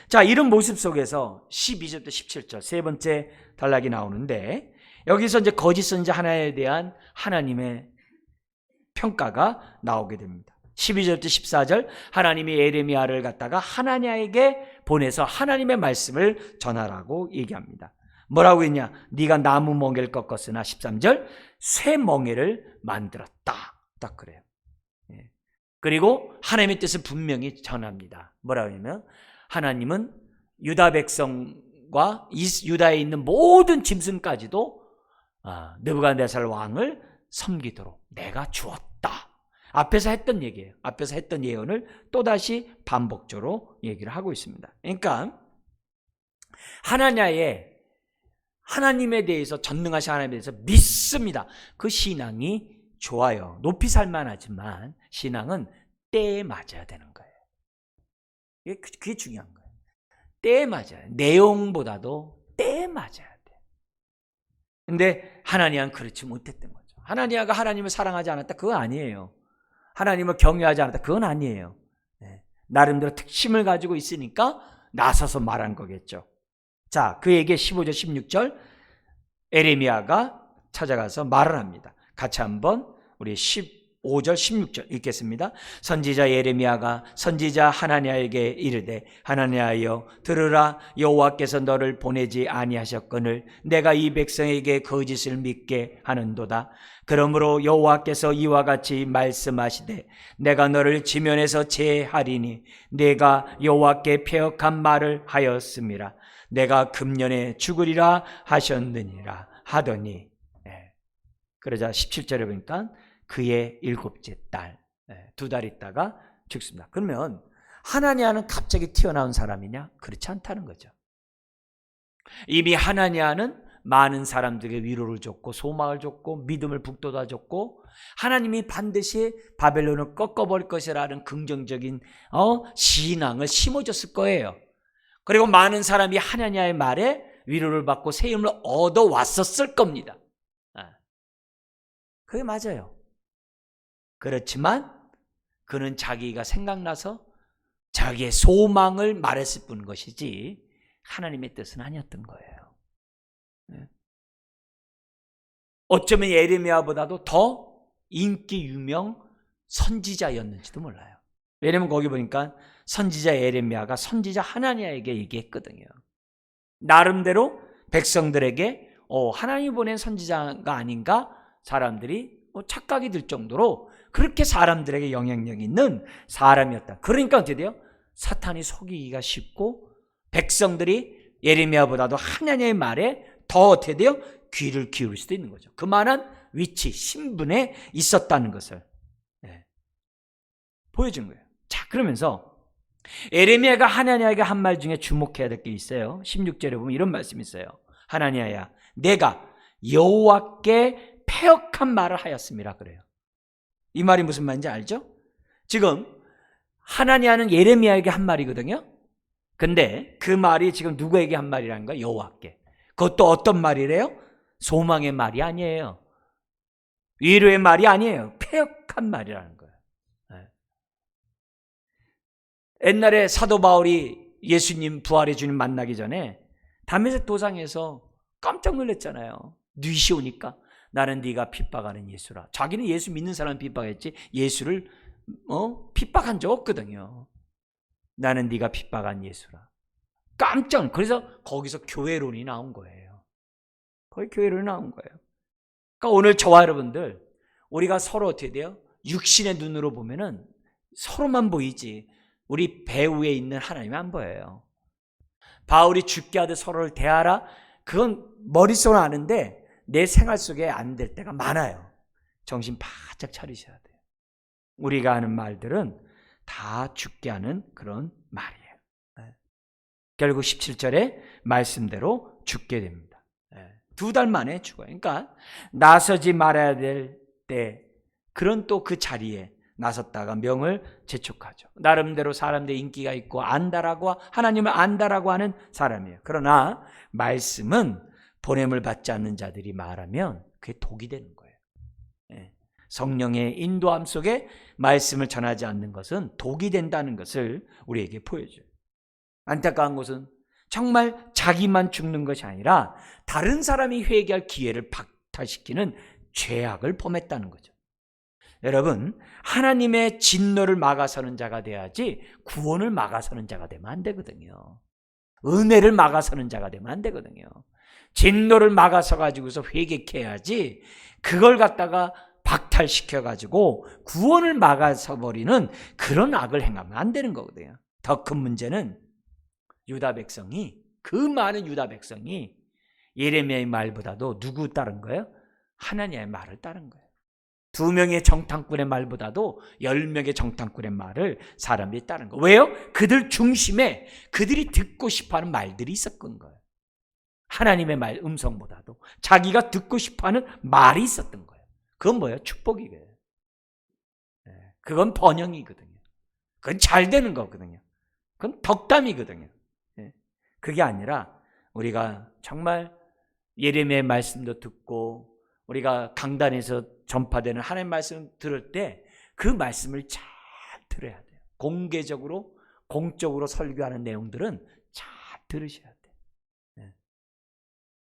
자, 이런 모습 속에서 12절부터 17절 세 번째 단락이 나오는데 여기서 이제 거짓 선지자 하나에 대한 하나님의 평가가 나오게 됩니다. 12절부터 14절 하나님이 에레미야를 갖다가 하나냐에게 보내서 하나님의 말씀을 전하라고 얘기합니다. 뭐라고 했냐? 네가 나무 멍에를 꺾었으나 13절 쇠 멍에를 만들었다. 딱 그래요. 그리고 하나님의 뜻을 분명히 전합니다. 뭐라고 하냐면 하나님은 유다 백성과 유다에 있는 모든 짐승까지도 느부갓네살 왕을 섬기도록 내가 주었다. 앞에서 했던 얘기예요. 앞에서 했던 예언을 또다시 반복적으로 얘기를 하고 있습니다. 그러니까 하나님에 대해서, 전능하신 하나님에 대해서 믿습니다. 그 신앙이 좋아요. 높이 살만하지만 신앙은 때에 맞아야 되는 거예요. 그게 중요한 거예요. 때에 맞아요. 내용보다도 때에 맞아야 돼요. 근데 하나니아는 그렇지 못했던 거죠. 하나니아가 하나님을 사랑하지 않았다? 그건 아니에요. 하나님을 경외하지 않았다? 그건 아니에요. 나름대로 특심을 가지고 있으니까 나서서 말한 거겠죠. 자, 그에게 15절 16절 에레미야가 찾아가서 말을 합니다. 같이 한번 우리 15 5절 16절 읽겠습니다. 선지자 예레미야가 선지자 하나냐에게 이르되 하나냐여 들으라. 여호와께서 너를 보내지 아니하셨거늘 내가 이 백성에게 거짓을 믿게 하는도다. 그러므로 여호와께서 이와 같이 말씀하시되 내가 너를 지면에서 제하리니 내가 여호와께 패역한 말을 하였음이라. 내가 금년에 죽으리라 하셨느니라 하더니, 그러자 17절에 보니까 그의 7째 달, 2달 있다가 죽습니다. 그러면 하나냐는 갑자기 튀어나온 사람이냐? 그렇지 않다는 거죠. 이미 하나냐는 많은 사람들에게 위로를 줬고 소망을 줬고 믿음을 북돋아줬고 하나님이 반드시 바벨론을 꺾어버릴 것이라는 긍정적인 신앙을 심어줬을 거예요. 그리고 많은 사람이 하나냐의 말에 위로를 받고 새 힘을 얻어왔었을 겁니다. 그게 맞아요. 그렇지만 그는 자기가 생각나서 자기의 소망을 말했을 뿐인 것이지 하나님의 뜻은 아니었던 거예요. 어쩌면 예레미야보다도 더 인기 유명 선지자였는지도 몰라요. 왜냐면 거기 보니까 선지자 예레미야가 선지자 하나냐에게 얘기했거든요. 나름대로 백성들에게 하나님이 보낸 선지자가 아닌가 사람들이 착각이 들 정도로 그렇게 사람들에게 영향력 있는 사람이었다. 그러니까 어떻게 돼요? 사탄이 속이기가 쉽고 백성들이 예레미야보다도 하나님의 말에 더 어떻게 돼요? 귀를 기울일 수도 있는 거죠. 그만한 위치, 신분에 있었다는 것을 보여준 거예요. 자, 그러면서 예레미야가 하나냐에게 한 말 중에 주목해야 될 게 있어요. 16절에 보면 이런 말씀이 있어요. 하나냐야, 내가 여호와께 패역한 말을 하였음이라 그래요. 이 말이 무슨 말인지 알죠? 지금 하나냐는 예레미야에게 한 말이거든요. 근데 그 말이 지금 누구에게 한 말이라는 거예요? 여호와께. 그것도 어떤 말이래요? 소망의 말이 아니에요. 위로의 말이 아니에요. 패역한 말이라는 거예요. 옛날에 사도 바울이 예수님 부활의 주님 만나기 전에 다메섹 도상에서 깜짝 놀랐잖아요. 뉘시 오니까 나는 네가 핍박하는 예수라. 자기는 예수 믿는 사람 핍박했지 예수를 핍박한 적 없거든요. 나는 네가 핍박한 예수라. 깜짝. 그래서 거기서 교회론이 나온 거예요. 거기 교회론이 나온 거예요. 그러니까 오늘 저와 여러분들 우리가 서로 어떻게 돼요? 육신의 눈으로 보면은 서로만 보이지 우리 배후에 있는 하나님이 안 보여요. 바울이 죽게 하듯 서로를 대하라. 그건 머릿속으로 아는데 내 생활 속에 안 될 때가 많아요. 정신 바짝 차리셔야 돼요. 우리가 하는 말들은 다 죽게 하는 그런 말이에요. 결국 17절에 말씀대로 죽게 됩니다. 2달 만에 죽어요. 그러니까 나서지 말아야 될 때 그런 또 그 자리에 나섰다가 명을 재촉하죠. 나름대로 사람들 인기가 있고 안다라고 하나님을 안다라고 하는 사람이에요. 그러나 말씀은 보냄을 받지 않는 자들이 말하면 그게 독이 되는 거예요. 성령의 인도함 속에 말씀을 전하지 않는 것은 독이 된다는 것을 우리에게 보여줘요. 안타까운 것은 정말 자기만 죽는 것이 아니라 다른 사람이 회개할 기회를 박탈시키는 죄악을 범했다는 거죠. 여러분, 하나님의 진노를 막아서는 자가 돼야지 구원을 막아서는 자가 되면 안 되거든요. 은혜를 막아서는 자가 되면 안 되거든요. 진노를 막아서 가지고서 회개케 해야지 그걸 갖다가 박탈시켜 가지고 구원을 막아서 버리는 그런 악을 행하면 안 되는 거거든요. 더 큰 문제는 유다 백성이, 그 많은 유다 백성이 예레미야의 말보다도 누구 따른 거예요? 하나님의 말을 따른 거예요. 2명의 정탐꾼의 말보다도 10명의 정탐꾼의 말을 사람들이 따른 거예요. 왜요? 그들 중심에 그들이 듣고 싶어하는 말들이 있었던 거예요. 하나님의 말 음성보다도 자기가 듣고 싶어하는 말이 있었던 거예요. 그건 뭐예요? 축복이에요. 그건 번영이거든요. 그건 잘 되는 거거든요. 그건 덕담이거든요. 그게 아니라 우리가 정말 예레미야의 말씀도 듣고 우리가 강단에서 전파되는 하나님의 말씀 들을 때 그 말씀을 잘 들어야 돼요. 공개적으로 공적으로 설교하는 내용들은 잘 들으셔야 돼요.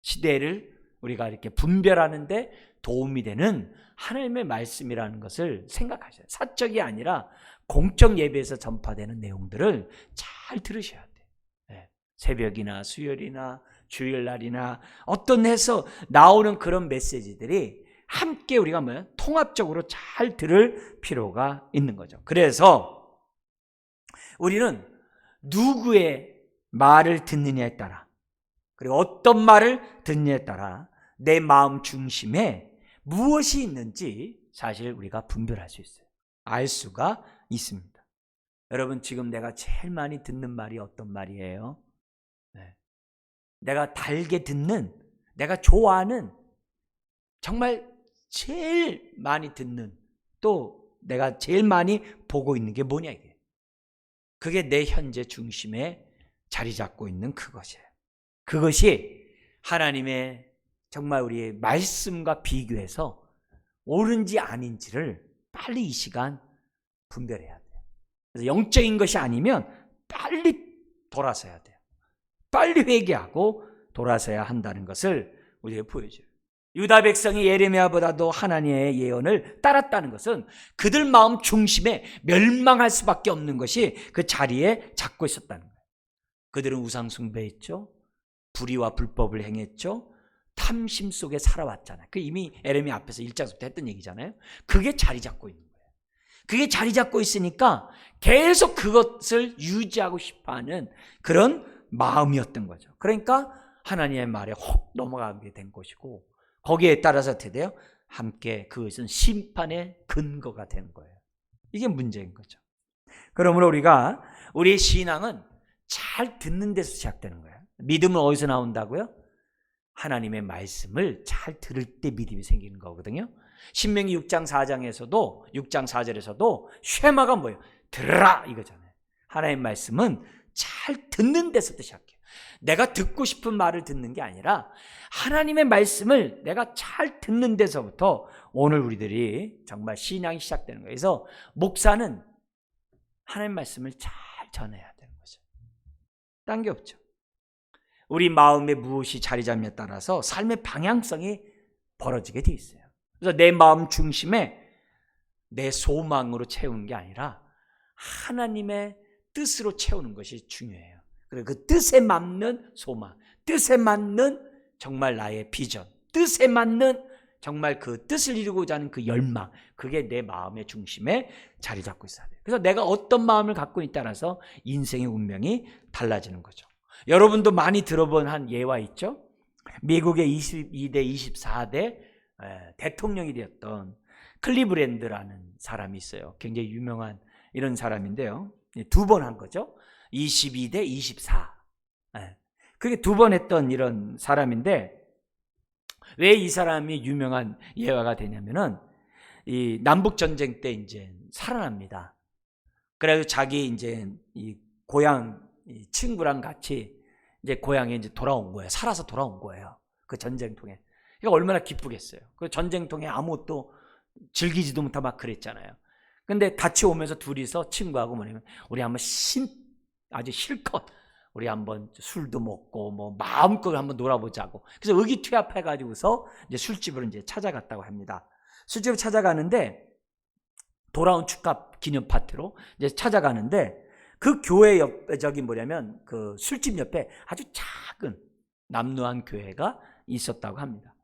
시대를 우리가 이렇게 분별하는데 도움이 되는 하나님의 말씀이라는 것을 생각하셔야 돼요. 사적이 아니라 공적 예배에서 전파되는 내용들을 잘 들으셔야 돼요. 네. 새벽이나 수요일이나 주일날이나 어떤 해서 나오는 그런 메시지들이 함께 우리가 통합적으로 잘 들을 필요가 있는 거죠. 그래서 우리는 누구의 말을 듣느냐에 따라, 그리고 어떤 말을 듣느냐에 따라 내 마음 중심에 무엇이 있는지 사실 우리가 분별할 수 있어요. 알 수가 있습니다. 여러분, 지금 내가 제일 많이 듣는 말이 어떤 말이에요? 네. 내가 달게 듣는, 내가 좋아하는, 정말 제일 많이 듣는, 또 내가 제일 많이 보고 있는 게 뭐냐 이게. 그게 내 현재 중심에 자리 잡고 있는 그것이에요. 그것이 하나님의 정말 우리의 말씀과 비교해서 옳은지 아닌지를 빨리 이 시간 분별해야 돼요. 그래서 영적인 것이 아니면 빨리 돌아서야 돼요. 빨리 회개하고 돌아서야 한다는 것을 우리에게 보여줘요. 유다 백성이 예레미야보다도 하나님의 예언을 따랐다는 것은 그들 마음 중심에 멸망할 수밖에 없는 것이 그 자리에 잡고 있었다는 거예요. 그들은 우상 숭배했죠. 불의와 불법을 행했죠. 탐심 속에 살아왔잖아요. 그 이미 예레미야 앞에서 1장부터 했던 얘기잖아요. 그게 자리 잡고 있는 거예요. 그게 자리 잡고 있으니까 계속 그것을 유지하고 싶어하는 그런 마음이었던 거죠. 그러니까 하나님의 말에 혹 넘어가게 된 것이고, 거기에 따라서 어떻게 돼요? 함께 그것은 심판의 근거가 되는 거예요. 이게 문제인 거죠. 그러므로 우리의 신앙은 잘 듣는 데서 시작되는 거예요. 믿음은 어디서 나온다고요? 하나님의 말씀을 잘 들을 때 믿음이 생기는 거거든요. 신명기 6장 4장에서도 6장 4절에서도 쉐마가 뭐예요? 들으라 이거잖아요. 하나님의 말씀은 잘 듣는 데서부터 시작해요. 내가 듣고 싶은 말을 듣는 게 아니라 하나님의 말씀을 내가 잘 듣는 데서부터 오늘 우리들이 정말 신앙이 시작되는 거예요. 그래서 목사는 하나님의 말씀을 잘 전해야 되는 거죠. 딴 게 없죠. 우리 마음에 무엇이 자리 잡냐에 따라서 삶의 방향성이 벌어지게 돼 있어요. 그래서 내 마음 중심에 내 소망으로 채우는 게 아니라 하나님의 뜻으로 채우는 것이 중요해요. 그리고 그 뜻에 맞는 소망, 뜻에 맞는 정말 나의 비전, 뜻에 맞는 정말 그 뜻을 이루고자 하는 그 열망, 그게 내 마음의 중심에 자리 잡고 있어야 돼요. 그래서 내가 어떤 마음을 갖고 있냐에 따라서 인생의 운명이 달라지는 거죠. 여러분도 많이 들어본 한 예화 있죠? 미국의 22대, 24대 대통령이 되었던 클리브랜드라는 사람이 있어요. 굉장히 유명한 이런 사람인데요. 두 번 한 거죠. 22대 24. 그게 두 번 했던 이런 사람인데, 왜 이 사람이 유명한 예화가 되냐면은 이 남북 전쟁 때 이제 살아납니다. 그래서 자기 이제 이 고향 이 친구랑 같이 이제 고향에 이제 돌아온 거예요. 살아서 돌아온 거예요. 그 전쟁통에. 그러니까 얼마나 기쁘겠어요. 그 전쟁통에 아무것도 즐기지도 못하고 막 그랬잖아요. 근데 같이 오면서 둘이서 친구하고 뭐냐면 우리 한번 아주 실컷 우리 한번 술도 먹고 뭐 마음껏 한번 놀아보자고. 그래서 의기투합해가지고서 이제 술집을 이제 찾아갔다고 합니다. 술집을 찾아가는데 돌아온 축하 기념 파티로 이제 찾아가는데 그 교회 옆에 뭐냐면 그 술집 옆에 아주 작은 남루한 교회가 있었다고 합니다.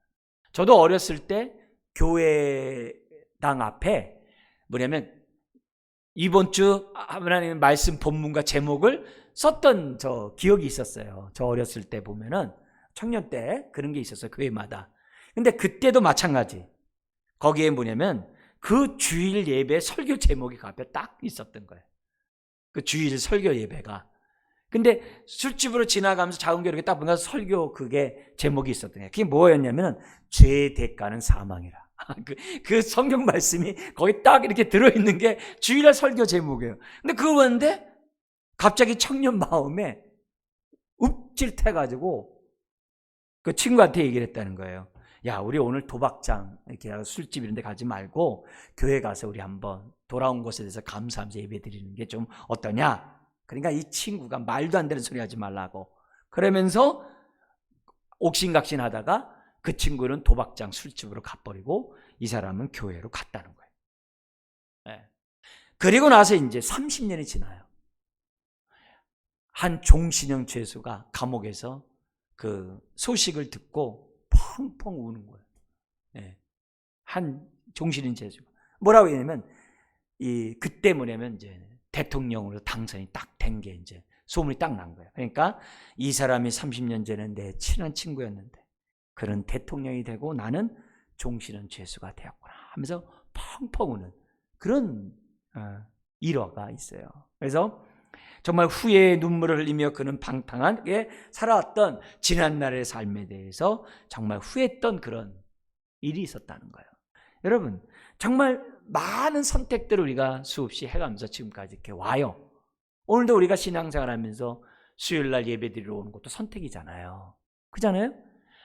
저도 어렸을 때 교회당 앞에 뭐냐면 이번 주 하나님의 말씀 본문과 제목을 썼던 저 기억이 있었어요. 저 어렸을 때 보면은 청년 때 그런 게 있었어요. 교회마다. 근데 그때도 마찬가지. 거기에 뭐냐면 그 주일 예배 설교 제목이 그 앞에 딱 있었던 거예요. 그 주일 설교 예배가. 근데 술집으로 지나가면서 작은 교회 이렇게 딱 보니까 설교 그게 제목이 있었던 거예요. 그게 뭐였냐면 죄의 대가는 사망이라. 그 성경 말씀이 거기 딱 이렇게 들어있는 게 주일날 설교 제목이에요. 근데 그걸 보는데 갑자기 청년 마음에 읍질태가지고 그 친구한테 얘기를 했다는 거예요. 야, 우리 오늘 도박장 이렇게 술집 이런 데 가지 말고 교회 가서 우리 한번 돌아온 것에 대해서 감사하면서 예배 드리는 게 좀 어떠냐? 그러니까 이 친구가 말도 안 되는 소리 하지 말라고 그러면서 옥신각신 하다가 그 친구는 도박장 술집으로 가버리고 이 사람은 교회로 갔다는 거예요. 네. 그리고 나서 이제 30년이 지나요. 한 종신형 죄수가 감옥에서 그 소식을 듣고 펑펑 우는 거예요. 네. 한 종신형 죄수가 뭐라고 했냐면 그때 뭐냐면 이제 대통령으로 당선이 딱 된 게 이제 소문이 딱 난 거예요. 그러니까 이 사람이 30년 전에 내 친한 친구였는데 그는 대통령이 되고 나는 종신형 죄수가 되었구나 하면서 펑펑 우는 그런 일화가 있어요. 그래서 정말 후회의 눈물을 흘리며 그는 방탕하게 살아왔던 지난날의 삶에 대해서 정말 후회했던 그런 일이 있었다는 거예요. 여러분, 정말 많은 선택들을 우리가 수없이 해가면서 지금까지 이렇게 와요. 오늘도 우리가 신앙생활 하면서 수요일날 예배드리러 오는 것도 선택이잖아요. 그잖아요?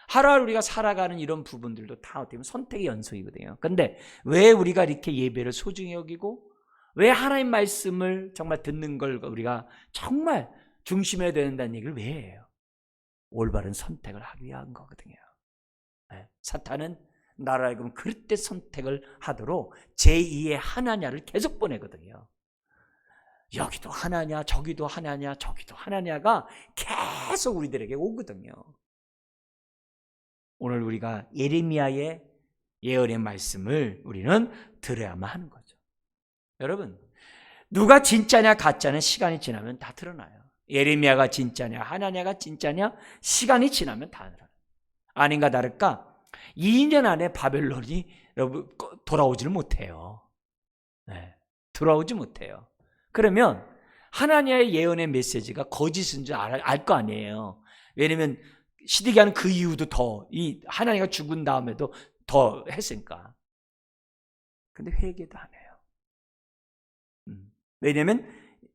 하루하루 우리가 살아가는 이런 부분들도 다 어떻게 보면 선택의 연속이거든요. 그런데 왜 우리가 이렇게 예배를 소중히 여기고 왜 하나님 말씀을 정말 듣는 걸 우리가 정말 중심해야 된다는 얘기를 왜 해요? 올바른 선택을 하기 위한 거거든요. 네. 사탄은 나를 알고 그릇된 선택을 하도록 제2의 하나냐를 계속 보내거든요. 여기도 하나냐 저기도 하나냐 저기도 하나냐가 계속 우리들에게 오거든요. 오늘 우리가 예레미야의 예언의 말씀을 우리는 들어야만 하는 거죠. 여러분, 누가 진짜냐 가짜냐 시간이 지나면 다 드러나요. 예레미야가 진짜냐 하나냐가 진짜냐 시간이 지나면 다 드러나요. 아닌가 다를까 2년 안에 바벨론이 돌아오지를 못해요. 네, 돌아오지 못해요. 그러면 하나냐의 예언의 메시지가 거짓인 줄 알 거 아니에요. 왜냐면 시드기야는 그 이후도 더 이 하나님가 죽은 다음에도 더 했으니까. 근데 회개도 안 해요. 왜냐면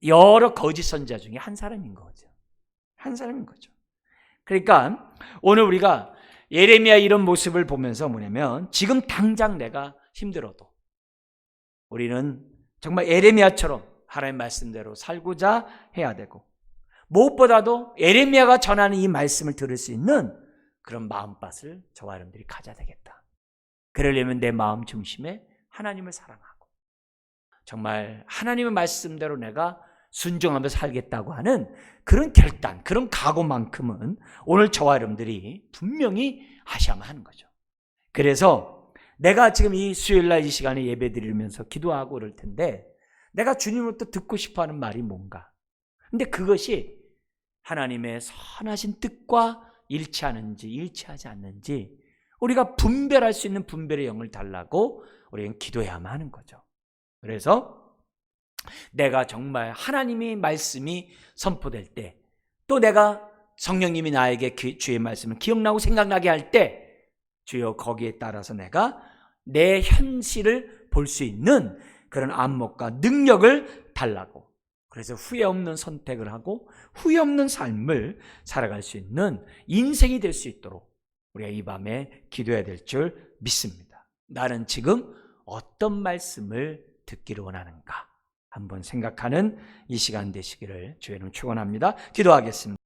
여러 거짓 선지자 중에 한 사람인 거죠. 한 사람인 거죠. 그러니까 오늘 우리가 예레미야 이런 모습을 보면서 뭐냐면 지금 당장 내가 힘들어도 우리는 정말 예레미야처럼 하나님 말씀대로 살고자 해야 되고 무엇보다도 예레미야가 전하는 이 말씀을 들을 수 있는 그런 마음밭을 저와 여러분들이 가져야 되겠다. 그러려면 내 마음 중심에 하나님을 사랑하고 정말 하나님의 말씀대로 내가 순종하며 살겠다고 하는 그런 결단, 그런 각오만큼은 오늘 저와 여러분들이 분명히 하셔야만 하는 거죠. 그래서 내가 지금 이 수요일날 이 시간에 예배 드리면서 기도하고 그럴 텐데 내가 주님으로부터 듣고 싶어하는 말이 뭔가. 근데 그것이 하나님의 선하신 뜻과 일치하는지 일치하지 않는지 우리가 분별할 수 있는 분별의 영을 달라고 우리는 기도해야만 하는 거죠. 그래서 내가 정말 하나님의 말씀이 선포될 때 또 내가 성령님이 나에게 주의 말씀을 기억나고 생각나게 할 때 주여 거기에 따라서 내가 내 현실을 볼 수 있는 그런 안목과 능력을 달라고 그래서 후회 없는 선택을 하고 후회 없는 삶을 살아갈 수 있는 인생이 될 수 있도록 우리가 이 밤에 기도해야 될 줄 믿습니다. 나는 지금 어떤 말씀을 듣기를 원하는가 한번 생각하는 이 시간 되시기를 주의 이름으로 축원합니다. 기도하겠습니다.